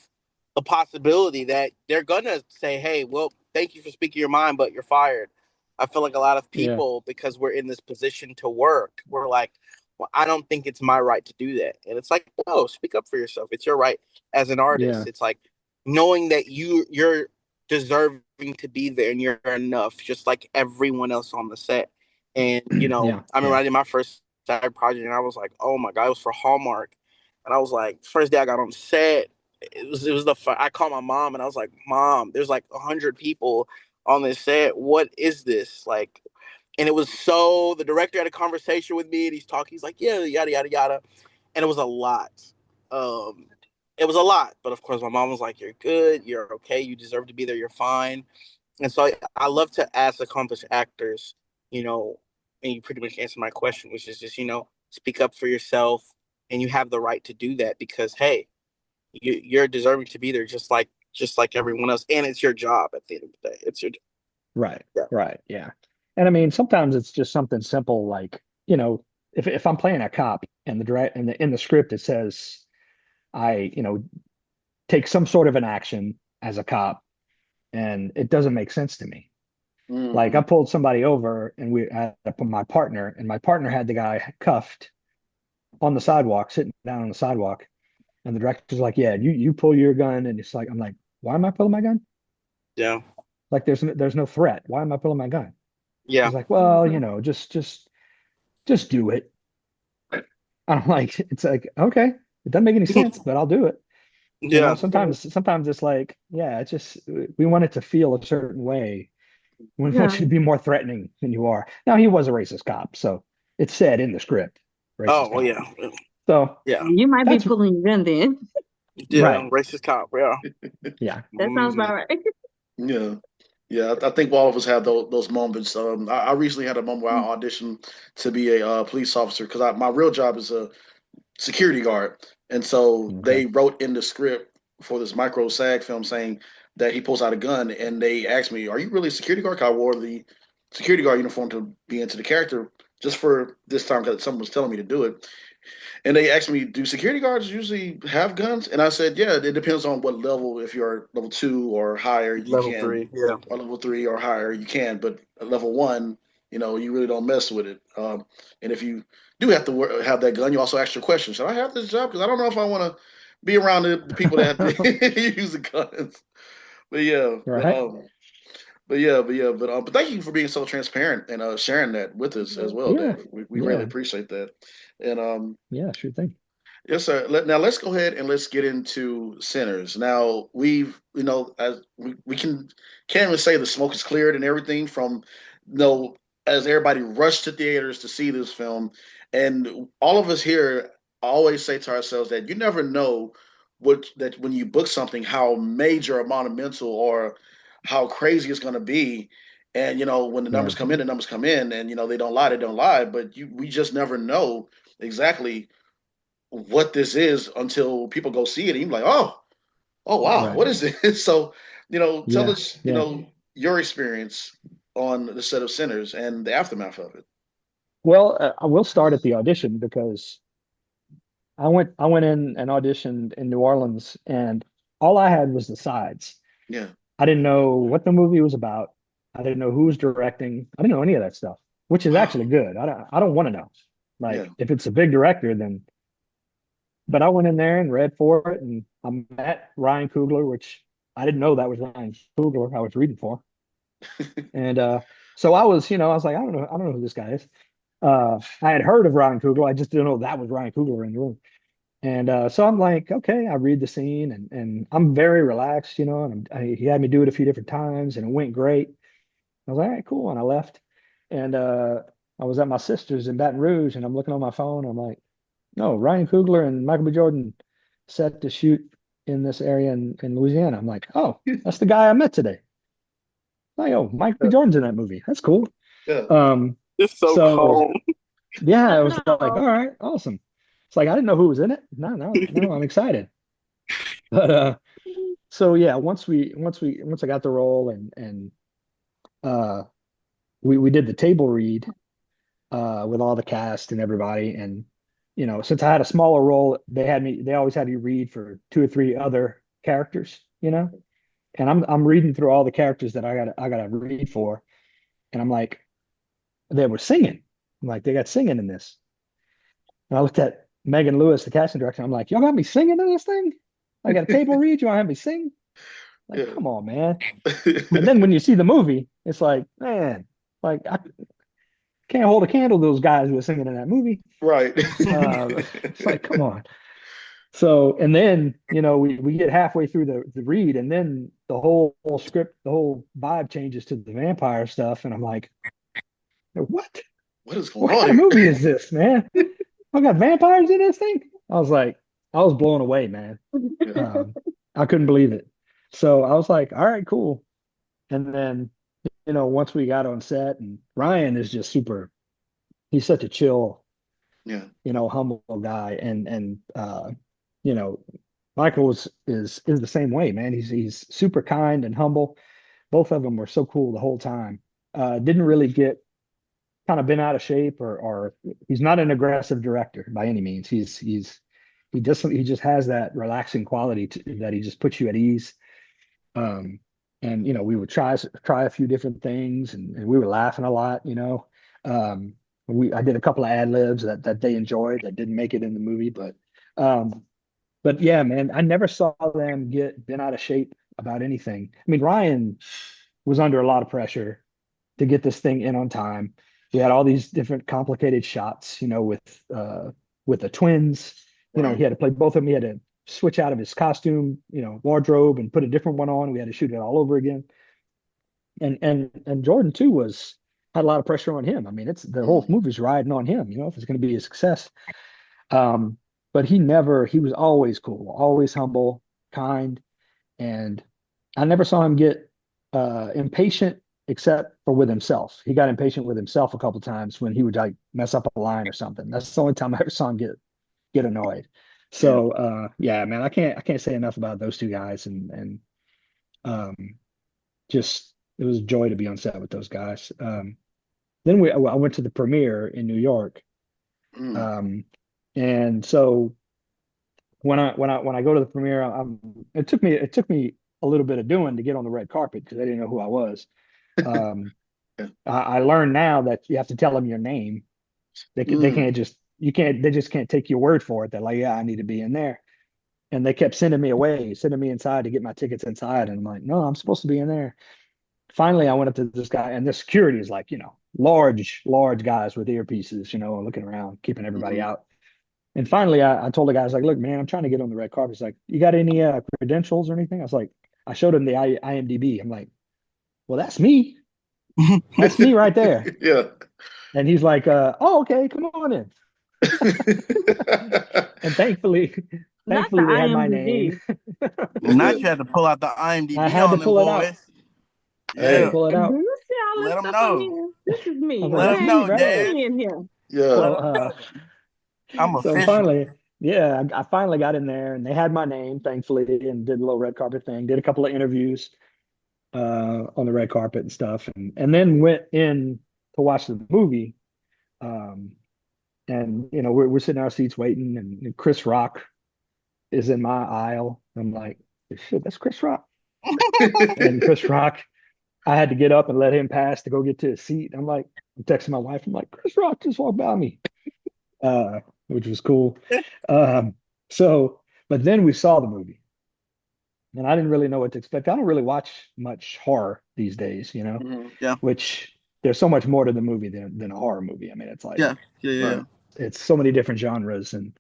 B: the possibility that they're gonna say, hey, well, thank you for speaking your mind, but you're fired. I feel like a lot of
D: yeah,
B: people, because we're in this position to work, we're like, well, I don't think it's my right to do that. And it's like, no, speak up for yourself. It's your right as an artist.
D: yeah,
B: It's like knowing that you're deserving to be there and you're enough, just like everyone else on the set. And
D: yeah,
B: I remember
D: yeah,
B: I did my first side project and I was like, oh my God, it was for Hallmark. And I was like, first day I got on set, it was I called my mom and I was like, Mom, there's like 100 people on this set. What is this? Like, and it was the director had a conversation with me and he's talking, he's like, yeah, yada, yada, yada. And it was a lot. Um, it was a lot, but of course, my mom was like, "You're good. You're okay. You deserve to be there. You're fine." And so I love to ask accomplished actors, you know, and you pretty much answered my question, which is just speak up for yourself, and you have the right to do that because hey, you're deserving to be there, just like everyone else, and it's your job at the end of the day. It's your
D: right,
B: yeah.
D: right, yeah. And I mean, sometimes it's just something simple like, if I'm playing a cop and the direct and in the script it says I, take some sort of an action as a cop, and it doesn't make sense to me. Like I
A: Hmm.
D: pulled somebody over and we had my partner, and my partner had the guy cuffed on the sidewalk, sitting down on the sidewalk. And the director's like, "Yeah, you pull your gun." And it's like, I'm like, "Why am I pulling my gun?
B: Yeah.
D: Like there's no threat. Why am I pulling my gun?"
B: Yeah.
D: He's like, "Well,
C: Mhm.
D: just do it." I'm like, it's like, okay, it doesn't make any sense, but I'll do it.
B: Yeah.
D: Sometimes it's like, yeah, it's just we want it to feel a certain way. We
C: Yeah.
D: want you to be more threatening than you are. Now he was a racist cop, so it's said in the script,
B: Oh
D: racist
B: well,
D: cop.
B: yeah.
D: So
B: Yeah.
C: You might be
D: that's
C: pulling your gun then.
B: Yeah.
D: right.
B: Racist cop. Yeah.
D: Yeah.
C: That sounds
B: Mhm.
C: about right.
A: Yeah. Yeah, I think all of us have those moments. I recently had a moment where I auditioned to be a police officer because my real job is a security guard. And so
D: Okay.
A: they wrote in the script for this micro SAG film saying that he pulls out a gun, and they asked me, "Are you really a security guard?" 'Cause I wore the security guard uniform to be into the character just for this time because someone was telling me to do it. And they asked me, "Do security guards usually have guns?" And I said, "Yeah, it depends on what level. If you're level two or higher, you
B: Level
A: can,
B: three, yeah.
A: or level three or higher, you can. But at level one, you really don't mess with it. And if you do have to have that gun, you also ask your question: Should I have this job? Because I don't know if I want to be around the people that use the guns." But yeah,
D: Right.
A: but thank you for being so transparent and sharing that with us as well,
D: Yeah.
A: Dave. We really
D: Yeah.
A: appreciate that. And
D: Yeah. Sure thing.
A: yes, sir. Now let's go ahead and let's get into Sinners. Now as we can't even say the smoke is cleared and everything from, as everybody rushed to theaters to see this film, and all of us here always say to ourselves that you never know that when you book something, how major a monumental or how crazy it's going to be. And when the
D: Yeah.
A: numbers come in, the numbers come in, and they don't lie. But we just never know exactly what this is until people go see it and you're like, oh wow,
D: Right.
A: what is this? So, tell
D: Yeah.
A: us,
D: Yeah.
A: your experience on the set of Sinners and the aftermath of it.
D: Well, I will start at the audition because I went in and auditioned in New Orleans, and all I had was the sides.
A: Yeah.
D: I didn't know what the movie was about. I didn't know who was directing. I didn't know any of that stuff, which is
A: Wow.
D: actually good. I don't want to know.
A: Yeah.
D: Like if it's a big director, then. But I went in there and read for it, and I met Ryan Coogler, which I didn't know that was Ryan Coogler I was reading for. And so I was like, I don't know who this guy is. I had heard of Ryan Coogler, I just didn't know that was Ryan Coogler in the room. And so I'm like, okay, I read the scene, and I'm very relaxed, and he had me do it a few different times, and it went great. I was like, all right, cool. And I left. And I was at my sister's in Baton Rouge, and I'm looking on my phone. I'm like, no, Ryan Coogler and Michael B. Jordan set to shoot in this area in Louisiana. I'm like, oh, that's the guy I met today. Like, oh, Mike B.
A: Yeah.
D: Jordan's in that movie. That's cool.
A: Yeah.
D: Um,
B: It's so
D: so
B: calm.
D: yeah,
C: I
D: I was like, all
C: know.
D: right, awesome. It's like I didn't know who was in it. No, no, no, I'm excited. But so yeah, once I got the role and uh we did the table read with all the cast and everybody. And since I had a smaller role, they always had me read for two or three other characters, and I'm reading through all the characters that I gotta read for, and I'm like, they were singing. I'm like, they got singing in this. And I looked at Megan Lewis, the casting director. I'm like, y'all got me singing in this thing? I got a table read. You want to have me sing? Like,
A: Yeah.
D: come on, man. But then when you see the movie, it's like, man, like I can't hold a candle to those guys who are singing in that movie.
A: Right.
D: It's like, come on. So, and then, we get halfway through the read, and then the whole script, the whole vibe changes to the vampire stuff. And I'm like, what?
A: What is going
D: What
A: on
D: kind of
A: here?
D: movie is this, man? I got vampires in this thing? I was blown away, man.
A: Yeah.
D: Um, I couldn't believe it. So I was like, all right, cool. And then, once we got on set, and Ryan is just he's such a chill,
A: Yeah.
D: humble guy. And you know, Michael is the same way, man. He's super kind and humble. Both of them were so cool the whole time. Didn't really get kind of been out of shape, or he's not an aggressive director by any means. He just has that relaxing quality that he just puts you at ease. Um, and we would try a few different things, and we were laughing a lot. Um, I did a couple of ad libs that they enjoyed that didn't make it in the movie, um, but yeah, man, I never saw them get bent out of shape about anything. I mean, Ryan was under a lot of pressure to get this thing in on time. We had all these different complicated shots, with the twins. He
A: Right.
D: had to play both of them. He had to switch out of his costume, wardrobe, and put a different one on. We had to shoot it all over again. And Jordan too had a lot of pressure on him. I mean, it's the whole
A: Mm.
D: movie's riding on him, if it's going to be a success. Um, but he was always cool, always humble, kind, and I never saw him get impatient except for with himself. He got impatient with himself a couple times when he would like mess up a line or something. That's the only time I ever saw him get annoyed.
A: Yeah.
D: So yeah, man, I can't say enough about those two guys, and um, just it was a joy to be on set with those guys. Then I went to the premiere in New York,
A: Mm.
D: um, and so when I go to the premiere, it took me a little bit of doing to get on the red carpet because I didn't know who I was. Um,
A: Yeah.
D: I learned now that you have to tell them your name. They
A: Mm.
D: can't just you can't they just can't take your word for it. They're like, yeah, I need to be in there. And they kept sending me away, sending me inside to get my tickets inside. And I'm like, no, I'm supposed to be in there. Finally, I went up to this guy, and the security is like, large guys with earpieces, looking around, keeping everybody
A: Mm.
D: out. And finally, I told the guy, I was like, look, man, I'm trying to get on the red carpet. He's like, you got any credentials or anything? I was like, I showed him the IMDb. I'm like, well, that's me. That's me right there.
A: Yeah.
D: And he's like, oh, okay, come on in. And
C: Not the
D: thankfully, they had my name.
C: IMDb.
B: Not you had to pull out the
D: I
B: IMDb
D: had to
B: on them
D: pull it out.
B: boys.
D: I had to
B: Yeah,
A: Hey.
D: pull it
C: Do
D: out.
C: you see all
B: let
C: this
B: them
C: stuff I'm
B: know.
C: in? This is
D: I
C: me,
D: was like,
B: Let
D: that's
B: them
C: okay?
D: me
B: know,
D: right
C: Look at
B: Dave.
D: there.
C: me in here.
A: Yeah.
B: Let
D: So
B: them know. I'm
D: so
B: official.
D: finally, yeah, I finally got in there, and they had my name, thankfully, and did a little red carpet thing, did a couple of interviews on the red carpet and stuff, and then went in to watch the movie. Um, and we're sitting in our seats waiting, and Chris Rock is in my aisle. I'm like, shit, that's Chris Rock. And Chris Rock, I had to get up and let him pass to go get to his seat. I'm texting my wife. I'm like, Chris Rock just walked by me, uh, which was cool. Um, so, but then we saw the movie, and I didn't really know what to expect. I don't really watch much horror these days,
A: Mhm.
B: Yeah,
D: which there's so much more to the movie than a horror movie. I mean, it's like
B: yeah, yeah, yeah, yeah.
A: Right.
D: it's so many different genres and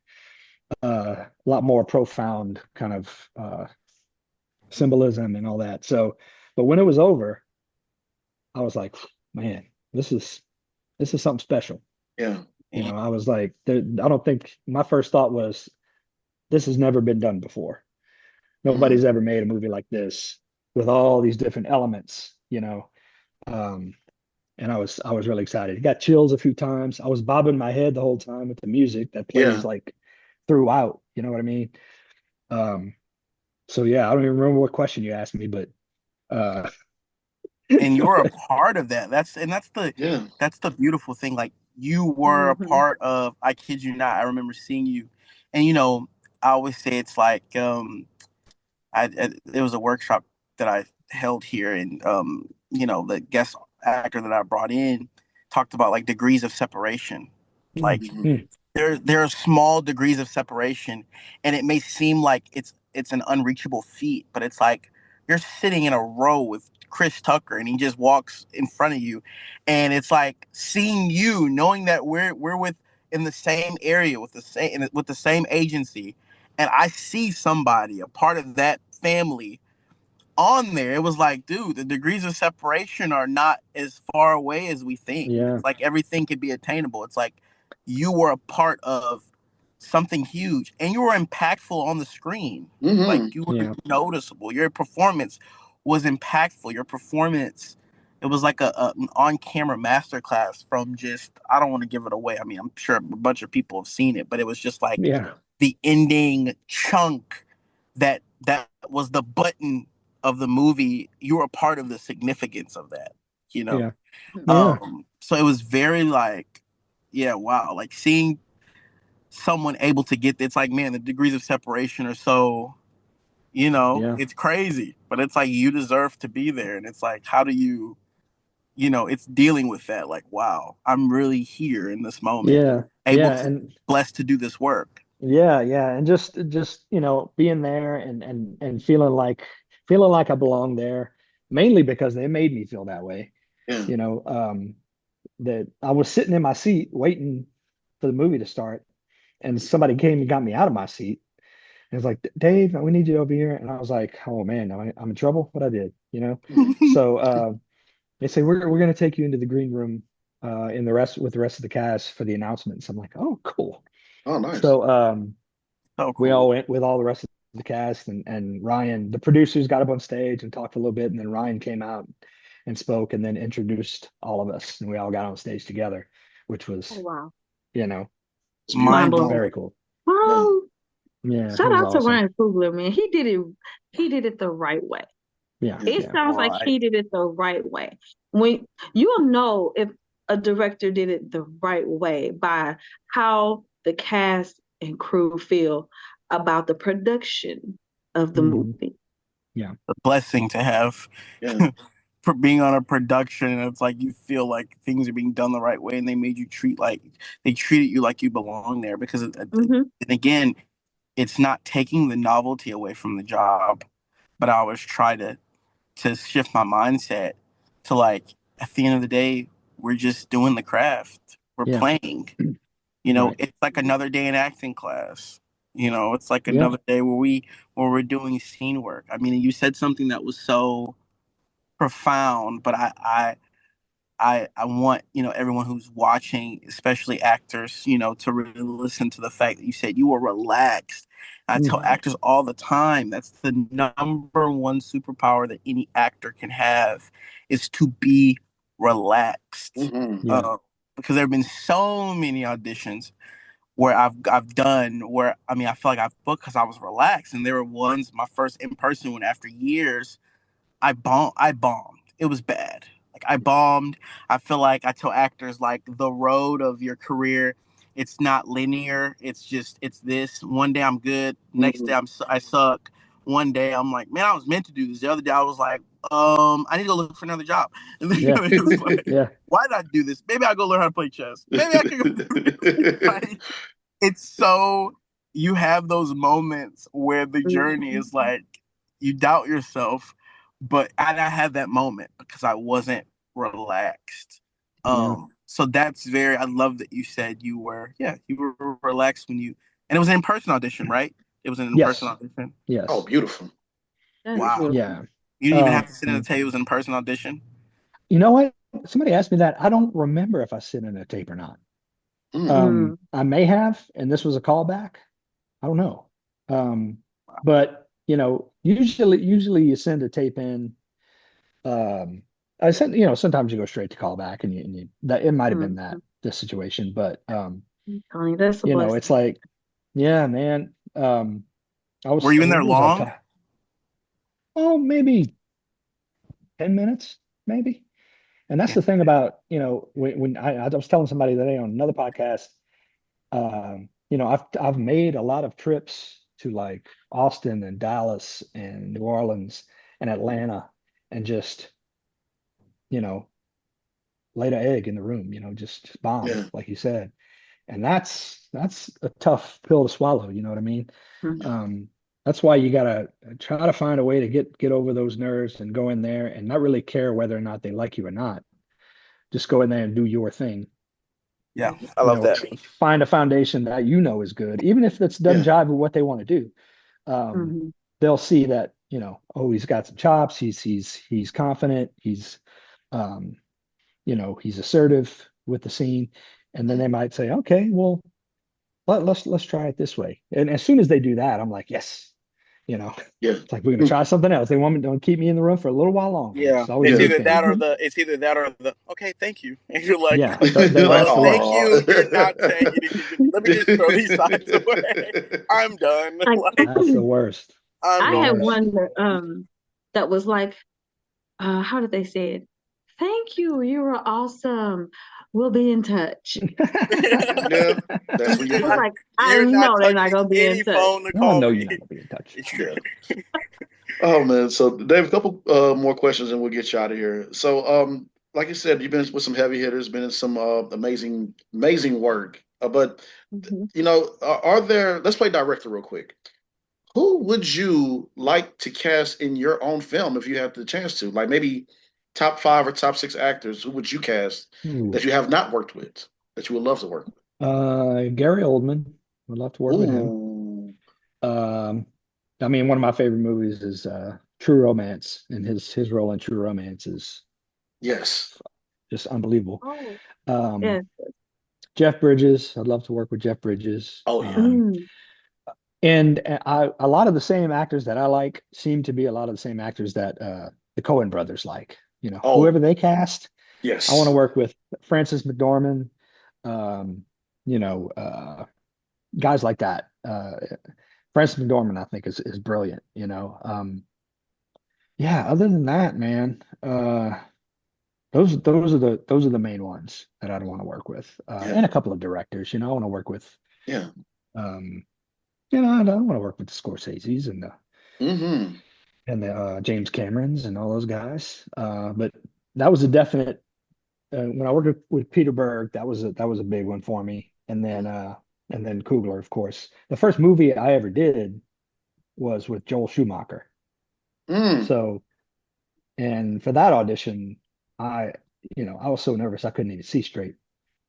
D: a lot more profound kind of symbolism and all that. So, but when it was over, I was like, man, this is something special.
A: Yeah.
B: Yeah.
D: I was like, I don't think my first thought was this has never been done before.
A: Mm.
D: Nobody's ever made a movie like this with all these different elements. Um, and I was really excited. Got chills a few times. I was bobbing my head the whole time with the music that plays
A: Yeah.
D: like throughout. You know what I mean? Um, so yeah, I don't even remember what question you asked me, but uh,
B: And you're a part of that.
A: Yeah.
B: That's the beautiful thing. Like you were a
C: Hmm.
B: part of. I kid you not. I remember seeing you, and I always say it's like there was a workshop that I held here, and the guest actor that I brought in talked about like degrees of separation.
D: mm,
B: Like
A: Mhm.
D: mm,
B: there are small degrees of separation, and it may seem like it's an unreachable feat, but it's like you're sitting in a row with Chris Tucker, and he just walks in front of you, and it's like seeing you, knowing that we're with in the same area with the same agency, and I see somebody, a part of that family, on there. It was like, dude, the degrees of separation are not as far away as we think.
D: yeah,
B: It's like everything could be attainable. It's like you were a part of something huge and you were impactful on the screen. Like
A: Hmm.
B: you were
D: yeah,
B: noticeable. Your performance was impactful. Your performance, it was like an on-camera masterclass from just, I don't want to give it away. I mean, I'm sure a bunch of people have seen it, but it was just like
D: yeah,
B: the ending chunk that was the button of the movie. You were a part of the significance of that, you know.
D: yeah, yeah,
B: So it was very like, yeah, wow, like seeing someone able to get, it's like, man, the degrees of separation are so,
D: yeah,
B: it's crazy, but it's like you deserve to be there, and it's like, how do you, it's dealing with that, like, wow, I'm really here in this moment,
D: yeah,
B: able
D: yeah,
B: to,
D: and
B: blessed to do this work.
D: yeah, and just being there and feeling like I belong there, mainly because they made me feel that way.
A: Yeah.
D: You know, that I was sitting in my seat waiting for the movie to start, and somebody came and got me out of my seat. And was like, Dave, we need you over here. And I was like, oh man, I'm in trouble. What I did. So they say we're gonna take you into the green room in the rest with the rest of the cast for the announcements. I'm like, oh, cool.
A: Oh, nice.
D: So
B: So
D: we
B: cool.
D: all went with all the rest of the cast, and Ryan, the producers, got up on stage and talked a little bit, and then Ryan came out and spoke, and then introduced all of us, and we all got on stage together, which
C: Oh
D: was,
C: wow.
D: you know,
A: It's
C: Mind
B: Mind
A: beautiful.
C: blowing.
B: blowing.
D: very cool.
A: Yeah.
C: Oh,
D: Yeah, it
C: shout
D: was
C: out to
D: awesome.
C: Ryan Coogler, man. He did it the right way.
D: Yeah,
A: Yeah.
C: It
D: yeah,
C: sounds like
B: Right.
C: he did it the right way. When you'll know if a director did it the right way by how the cast and crew feel about the production of the
D: hmm
C: movie.
D: yeah,
B: A blessing to have
A: Yeah.
B: for being on a production. And it's like you feel like things are being done the right way, and they treated you like you belong there. Because,
C: Mm-hmm.
B: and again, it's not taking the novelty away from the job, but I always try to shift my mindset to like at the end of the day, we're just doing the craft. We're
D: yeah,
B: playing.
D: right.
B: It's like another day in acting class. It's like
D: Yeah,
B: another day where we're doing scene work. I mean, you said something that was so profound, but I want, everyone who's watching, especially actors, to really listen to the fact that you said you were relaxed. I tell
D: hmm
B: actors all the time that's the number one superpower that any actor can have is to be relaxed.
A: Hmm.
D: yeah,
B: Uh, because there have been so many auditions where I've done where I mean I feel like I've booked because I was relaxed, and there were ones my first in person one after years I bombed. It was bad. Like I bombed. I feel like I tell actors like the road of your career, it's not linear. It's this. One day I'm good. Next
A: Hmm.
B: day I suck. One day I'm like, man, I was meant to do this. The other day I was like, I need to go look for another job. And then
D: yeah,
B: it's like,
D: yeah,
B: why did I do this? Maybe I go learn how to play chess. Maybe I can go. Like, it's so you have those moments where the journey
C: Mm-hmm.
B: is like you doubt yourself, but I had that moment because I wasn't relaxed.
D: yeah,
B: So that's very. I love that you said you were relaxed when and it was an in-person audition, right? It was an in-person
D: yes,
B: audition.
A: Oh,
D: yes,
A: beautiful.
C: That's
B: Wow,
A: Beautiful.
C: beautiful.
D: yeah.
B: you didn't even have
D: Um,
B: to sit in the table. It was an in-person audition.
D: you know what? Somebody asked me that. I don't remember if I sent in a tape or not.
A: Mm.
D: I may have, and this was a callback. I don't know. Um, but usually you send a tape in. Um, I sent, sometimes you go straight to callback, and that it might have been
C: Mm-hmm.
D: that this situation, but
C: I'm telling you, that's a
D: it's
C: blessing.
D: like, yeah, man. I
B: Were
D: was,
B: you in there
D: what was I
B: long?
D: talking? Oh, maybe 10 minutes, maybe. And that's
B: Yeah.
D: the thing about, when I was telling somebody today on another podcast, I've made a lot of trips to like Austin and Dallas and New Orleans and Atlanta, and just, you know, laid an egg in the room, just bombed,
A: Yeah.
D: like you said. And that's a tough pill to swallow, you know what I mean?
C: Mhm.
D: Um, that's why you gotta try to find a way to get over those nerves and go in there and not really care whether or not they like you or not. Just go in there and do your thing.
B: Yeah, I love that.
D: Find a foundation that is good, even if it's doesn't
A: Yeah.
D: jive with what they want to do. Um,
C: Mhm.
D: they'll see that, oh, he's got some chops, he's confident, um, he's assertive with the scene, and then they might say, okay, well, let's try it this way. And as soon as they do that, I'm like, yes,
A: Yeah.
D: it's like we're gonna try something else. They want me to keep me in the room for a little while longer.
B: Yeah,
D: It's always a
B: it's
A: Yeah.
D: good
B: either
D: thing.
B: that or
C: Mhm.
B: the okay, thank you, and you're like,
D: Yeah, that's
A: Like,
D: the
B: thank
D: worst.
A: oh.
B: you. You're not saying anything. Let me just throw these signs away. I'm done.
C: Like
B: Like
D: That's the worst.
B: I'm
C: I
D: The
C: had
B: done.
D: worst.
C: one that was like, how did they say it? Thank you, you were awesome. We'll be in touch.
A: Yeah. That's what
C: I
A: you
C: was
A: do.
C: like, I
B: You're not
C: know they're not
B: touching
C: gonna be in
B: any
C: touch.
B: phone to
D: No, I
B: call
D: know
B: me.
D: you're not gonna be in touch.
A: Yeah. Oh man. So Dave, a couple more questions and we'll get you out of here. So like you said, you've been with some heavy hitters, been in some amazing, amazing work. But
C: Mhm.
A: are there, let's play director real quick. Who would you like to cast in your own film if you had the chance to? Like maybe top five or top six actors, who would you cast
D: Ooh.
A: that you have not worked with, that you would love to work
D: Gary Oldman. Would love to
A: with?
D: work with him.
A: Ooh,
D: Um, I mean, one of my favorite movies is True Romance, and his role in True Romance is
A: yes.
D: just unbelievable.
C: Oh,
D: Um,
C: yes.
D: Jeff Bridges. I'd love to work with Jeff Bridges.
A: Oh yeah.
C: Mm.
D: And a lot of the same actors that I like seem to be a lot of the same actors that the Coen brothers like. You know,
A: Oh,
D: whoever they cast, I want to
A: yes.
D: work with Francis McDormand, um, you know, guys like that. Francis McDormand, I think, is brilliant. You know, yeah. Other than that, man, those are the main ones that I'd want to work with,
A: Yeah.
D: and a couple of directors. You know, I want to work with,
A: Yeah.
D: um, you know, I want to work with the Scorseses
A: Hmm.
D: and the James Camerons and all those guys. But that was a definite. When I worked with Peter Berg, that was a big one for me. And then Coogler, of course. The first movie I ever did was with Joel Schumacher.
A: Mm.
D: So, and for that audition, I, I was so nervous I couldn't even see straight,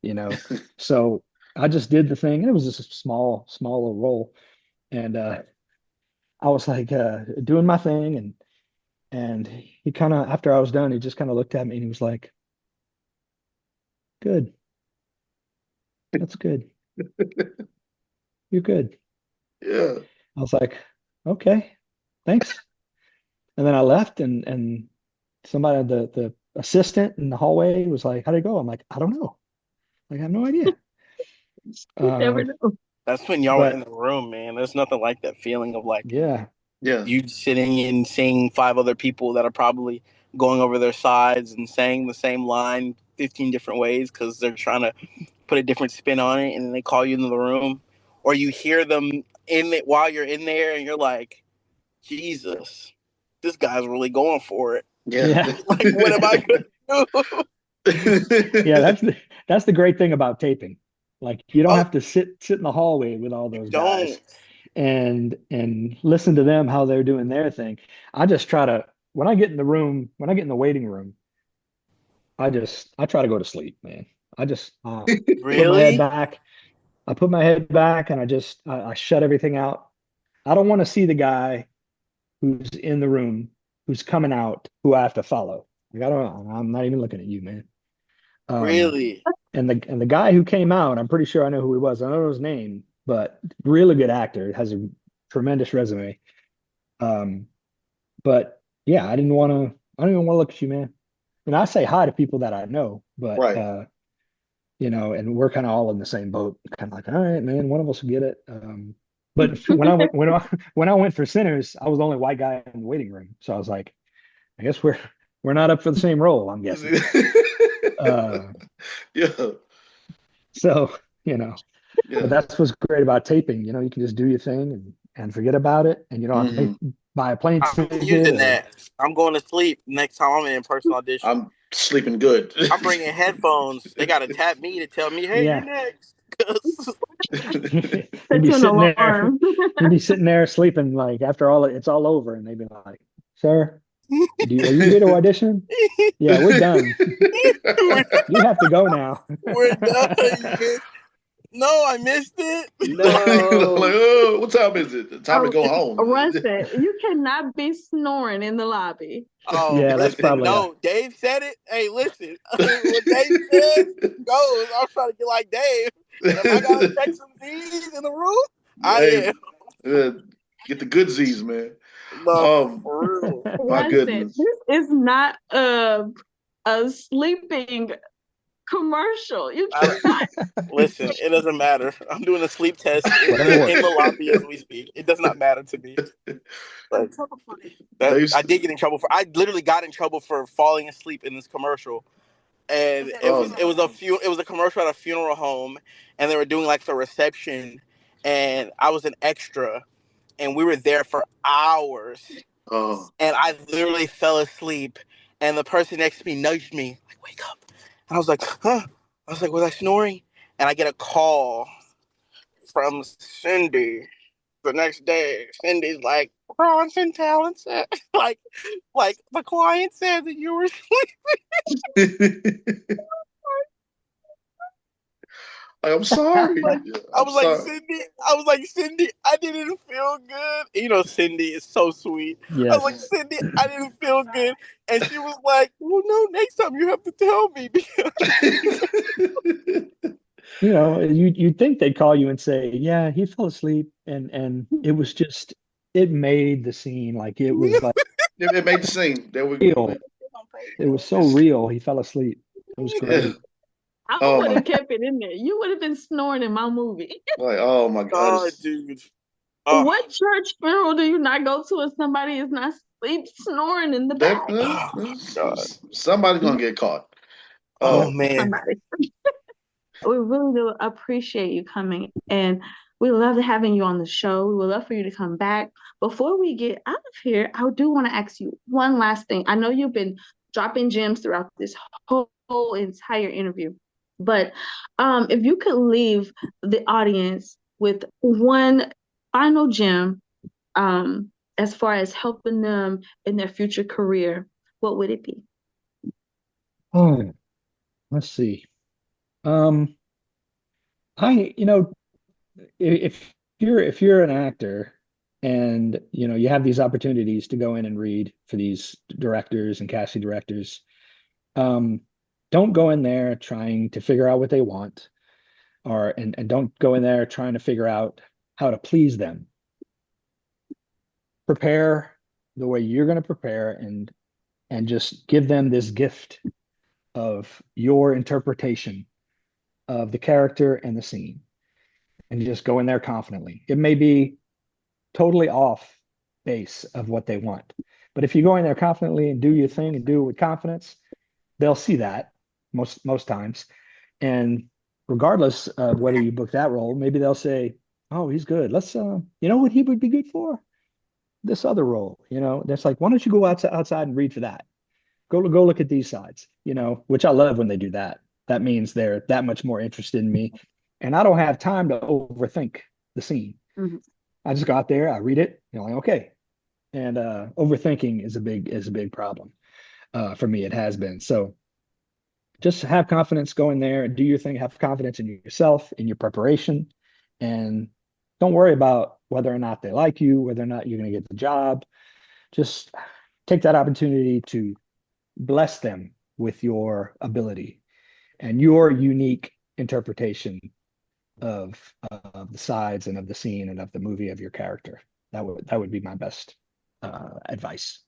D: you know. So I just did the thing. And it was just a small little role. And I was like doing my thing and he kind of after I was done, he just kind of looked at me and he was like, "Good. That's good. You're good."
A: Yeah.
D: I was like, "Okay, thanks." And then I left and somebody, the assistant in the hallway was like, "How'd it go?" I'm like, "I don't know. Like, I have no idea."
C: You never
D: Uh,
C: know.
B: That's when y'all were in
D: but
B: the room, man. There's nothing like that feeling of like
D: yeah,
A: Yeah.
B: you sitting and seeing five other people that are probably going over their sides and saying the same line 15 different ways because they're trying to put a different spin on it, and then they call you into the room, or you hear them in it while you're in there, and you're like, Jesus, this guy's really going for it.
A: Yeah.
D: yeah,
B: Like, what am I gonna do?
D: yeah. That's the great thing about taping. Like, you don't
B: Oh,
D: have to sit in the hallway with all
B: you
D: those
B: don't.
D: guys and listen to them how they're doing their thing. I just try to when I get in the room, when I get in the waiting room, I try to go to sleep, man. I just put my head
B: Really?
D: back. I put my head back and I shut everything out. I don't want to see the guy who's in the room, who's coming out, who I have to follow. Like, I'm not even looking at you, man. Um,
B: Really?
D: and the guy who came out, I'm pretty sure I know who he was. I don't know his name, but really good actor, has a tremendous resume. Um, but yeah, I don't even want to look at you, man. And I say hi to people that I know, but
A: Right.
D: and we're kind of all in the same boat, kind of like, all right, man, one of us will get it. But when I went when I went for Sinners, I was the only white guy in the waiting room, so I was like, I guess we're not up for the same role, I'm guessing. Uh,
A: Yeah.
D: so you know, but
A: Yeah.
D: that's what's great about taping. You know, you can just do your thing and forget about it, and you don't have to
A: Hmm.
D: buy a plane
B: I'm
D: ticket
B: using
D: or
B: that. I'm going to sleep next time I'm in person audition.
A: I'm sleeping good.
B: I'm bringing headphones. They got to tap me to tell me, hey, you're
D: yeah.
B: next. 'Cause
D: You'd
C: Set
D: be
C: you an
D: sitting there,
C: alarm.
D: you'd be sitting there sleeping like after all it's all over, and they'd be like, "Sir, are you here to audition? Yeah, we're done.
B: we're,
D: You have to go now."
B: we're done. You missed. No, I missed it.
A: Like,
D: No.
A: oh, what time is it? Time to
C: Oh,
A: go home.
C: Rustin, you cannot be snoring in the lobby.
B: Oh,
D: Yeah, that's
B: listen,
D: probably a
B: no, Dave said it. Hey, listen, what Dave says goes. I'm trying to get like Dave, and if I gotta check some D's in the room, I
A: Hey,
B: am.
A: get the good Z's, man.
B: No,
A: Um,
B: for real.
A: my
C: Rustin,
A: goodness.
C: this is not a sleeping commercial. You
B: I,
C: cannot.
B: listen, it doesn't matter. I'm doing a sleep test
D: whatever
B: in the
D: works.
B: lobby as we speak. It does not matter to me. Like, that
A: Dave,
B: I did get in trouble for. I literally got in trouble for falling asleep in this commercial, and it was a commercial at a funeral home, and they were doing like the reception, and I was an extra, and we were there for hours,
A: oh,
B: and I literally fell asleep, and the person next to me nudged me like, "Wake up," and I was like, "Huh?" I was like, "Was I snoring?" And I get a call from Cindy the next day. Cindy's like, Ronson Talent said, like the client said that you were.
A: I'm
B: I was
A: sorry.
B: like, I
A: I'm
B: was like
A: sorry.
B: Cindy. I was like Cindy. I didn't feel good. You know, Cindy is so sweet. I was like
D: Yes.
B: Cindy. I didn't feel good, and she was like, "Well, no, next time you have to tell me because
D: you'd think they'd call you and say, yeah, he fell asleep, and it was just it made the scene like it was like
A: It made the scene. There we
D: real. It was so
A: it's
D: real. He fell asleep. It was
A: yeah.
D: great.
C: I
A: Oh
C: would
A: my
C: have kept it in there. You would have been snoring in my movie.
A: oh my
B: God,
A: gosh.
B: dude.
C: What church funeral do you not go to if somebody is not sleep snoring in the
A: That
C: back?
B: Oh my God.
A: somebody's gonna get caught.
B: Oh
D: Yep.
B: man.
C: Somebody. We really do appreciate you coming, and we love having you on the show. We would love for you to come back. Before we get out of here, I do want to ask you one last thing. I know you've been dropping gems throughout this whole entire interview, but if you could leave the audience with one final gem, as far as helping them in their future career, what would it be?
D: Oh, let's see. Um, if you're an actor and you have these opportunities to go in and read for these directors and casting directors, um, don't go in there trying to figure out what they want, and don't go in there trying to figure out how to please them. Prepare the way you're going to prepare, and just give them this gift of your interpretation of the character and the scene, and just go in there confidently. It may be totally off base of what they want, but if you go in there confidently and do your thing and do it with confidence, they'll see that most times. And regardless of whether you book that role, maybe they'll say, "Oh, he's good. Let's you know what he would be good for? This other role." That's like, why don't you go outside and read for that? Go look at these sides, which I love when they do that. That means they're that much more interested in me. And I don't have time to overthink the scene.
C: Mm-hmm.
D: I just go out there, I read it, like, okay. And overthinking is a big problem. For me, it has been. So just have confidence, go in there and do your thing, have confidence in yourself, in your preparation, and don't worry about whether or not they like you, whether or not you're going to get the job. Just take that opportunity to bless them with your ability and your unique interpretation of the sides and of the scene and of the movie of your character. That would be my best advice.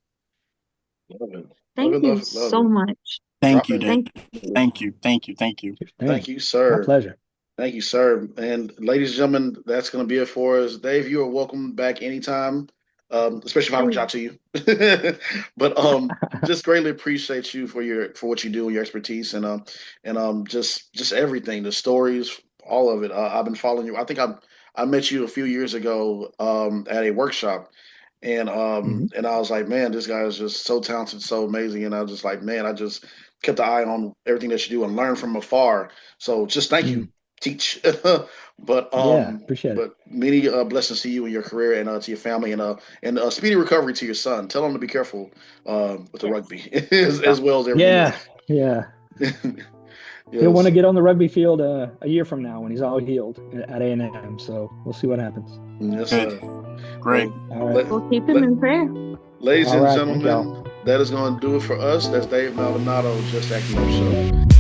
A: Love it. Love
C: Thank
A: it,
C: you
A: love it, love
C: so
A: it.
C: much.
B: Thank you,
A: Dropping.
B: Dave.
C: Thank you.
B: Thank you. Thank you. Thank you.
A: Thank
D: Hey,
A: you,
D: my
A: sir.
D: pleasure.
A: Thank you, sir. And ladies and gentlemen, that's going to be it for us. Dave, you are welcome back anytime, especially if I reach out to you. But just greatly appreciate you for what you do and your expertise and just everything, the stories, all of it. I've been following you. I think I met you a few years ago at a workshop.
D: Mhm.
A: And I was like, man, this guy is just so talented, so amazing. And I was just like, man, I just kept the eye on everything that you do and learn from afar. So just thank you,
D: Mm.
A: teach. but
D: Yeah, appreciate it.
A: but many blessings to you and your career and to your family and speedy recovery to your son. Tell him to be careful with the
C: Yes.
A: rugby as well as everything
D: Yeah,
A: else.
D: yeah. He'll want
A: Yes.
D: to get on the rugby field a year from now when he's all healed at A&M. So we'll see what happens.
A: Yes,
B: Good.
A: sir.
B: Great.
A: Well,
D: All right.
A: let,
C: We'll keep him
A: let,
C: in prayer.
A: ladies
D: All
A: and
D: right. Thank y'all.
A: gentlemen, that is going to do it for us. That's Dave Maldonado, Just Acting Up Show.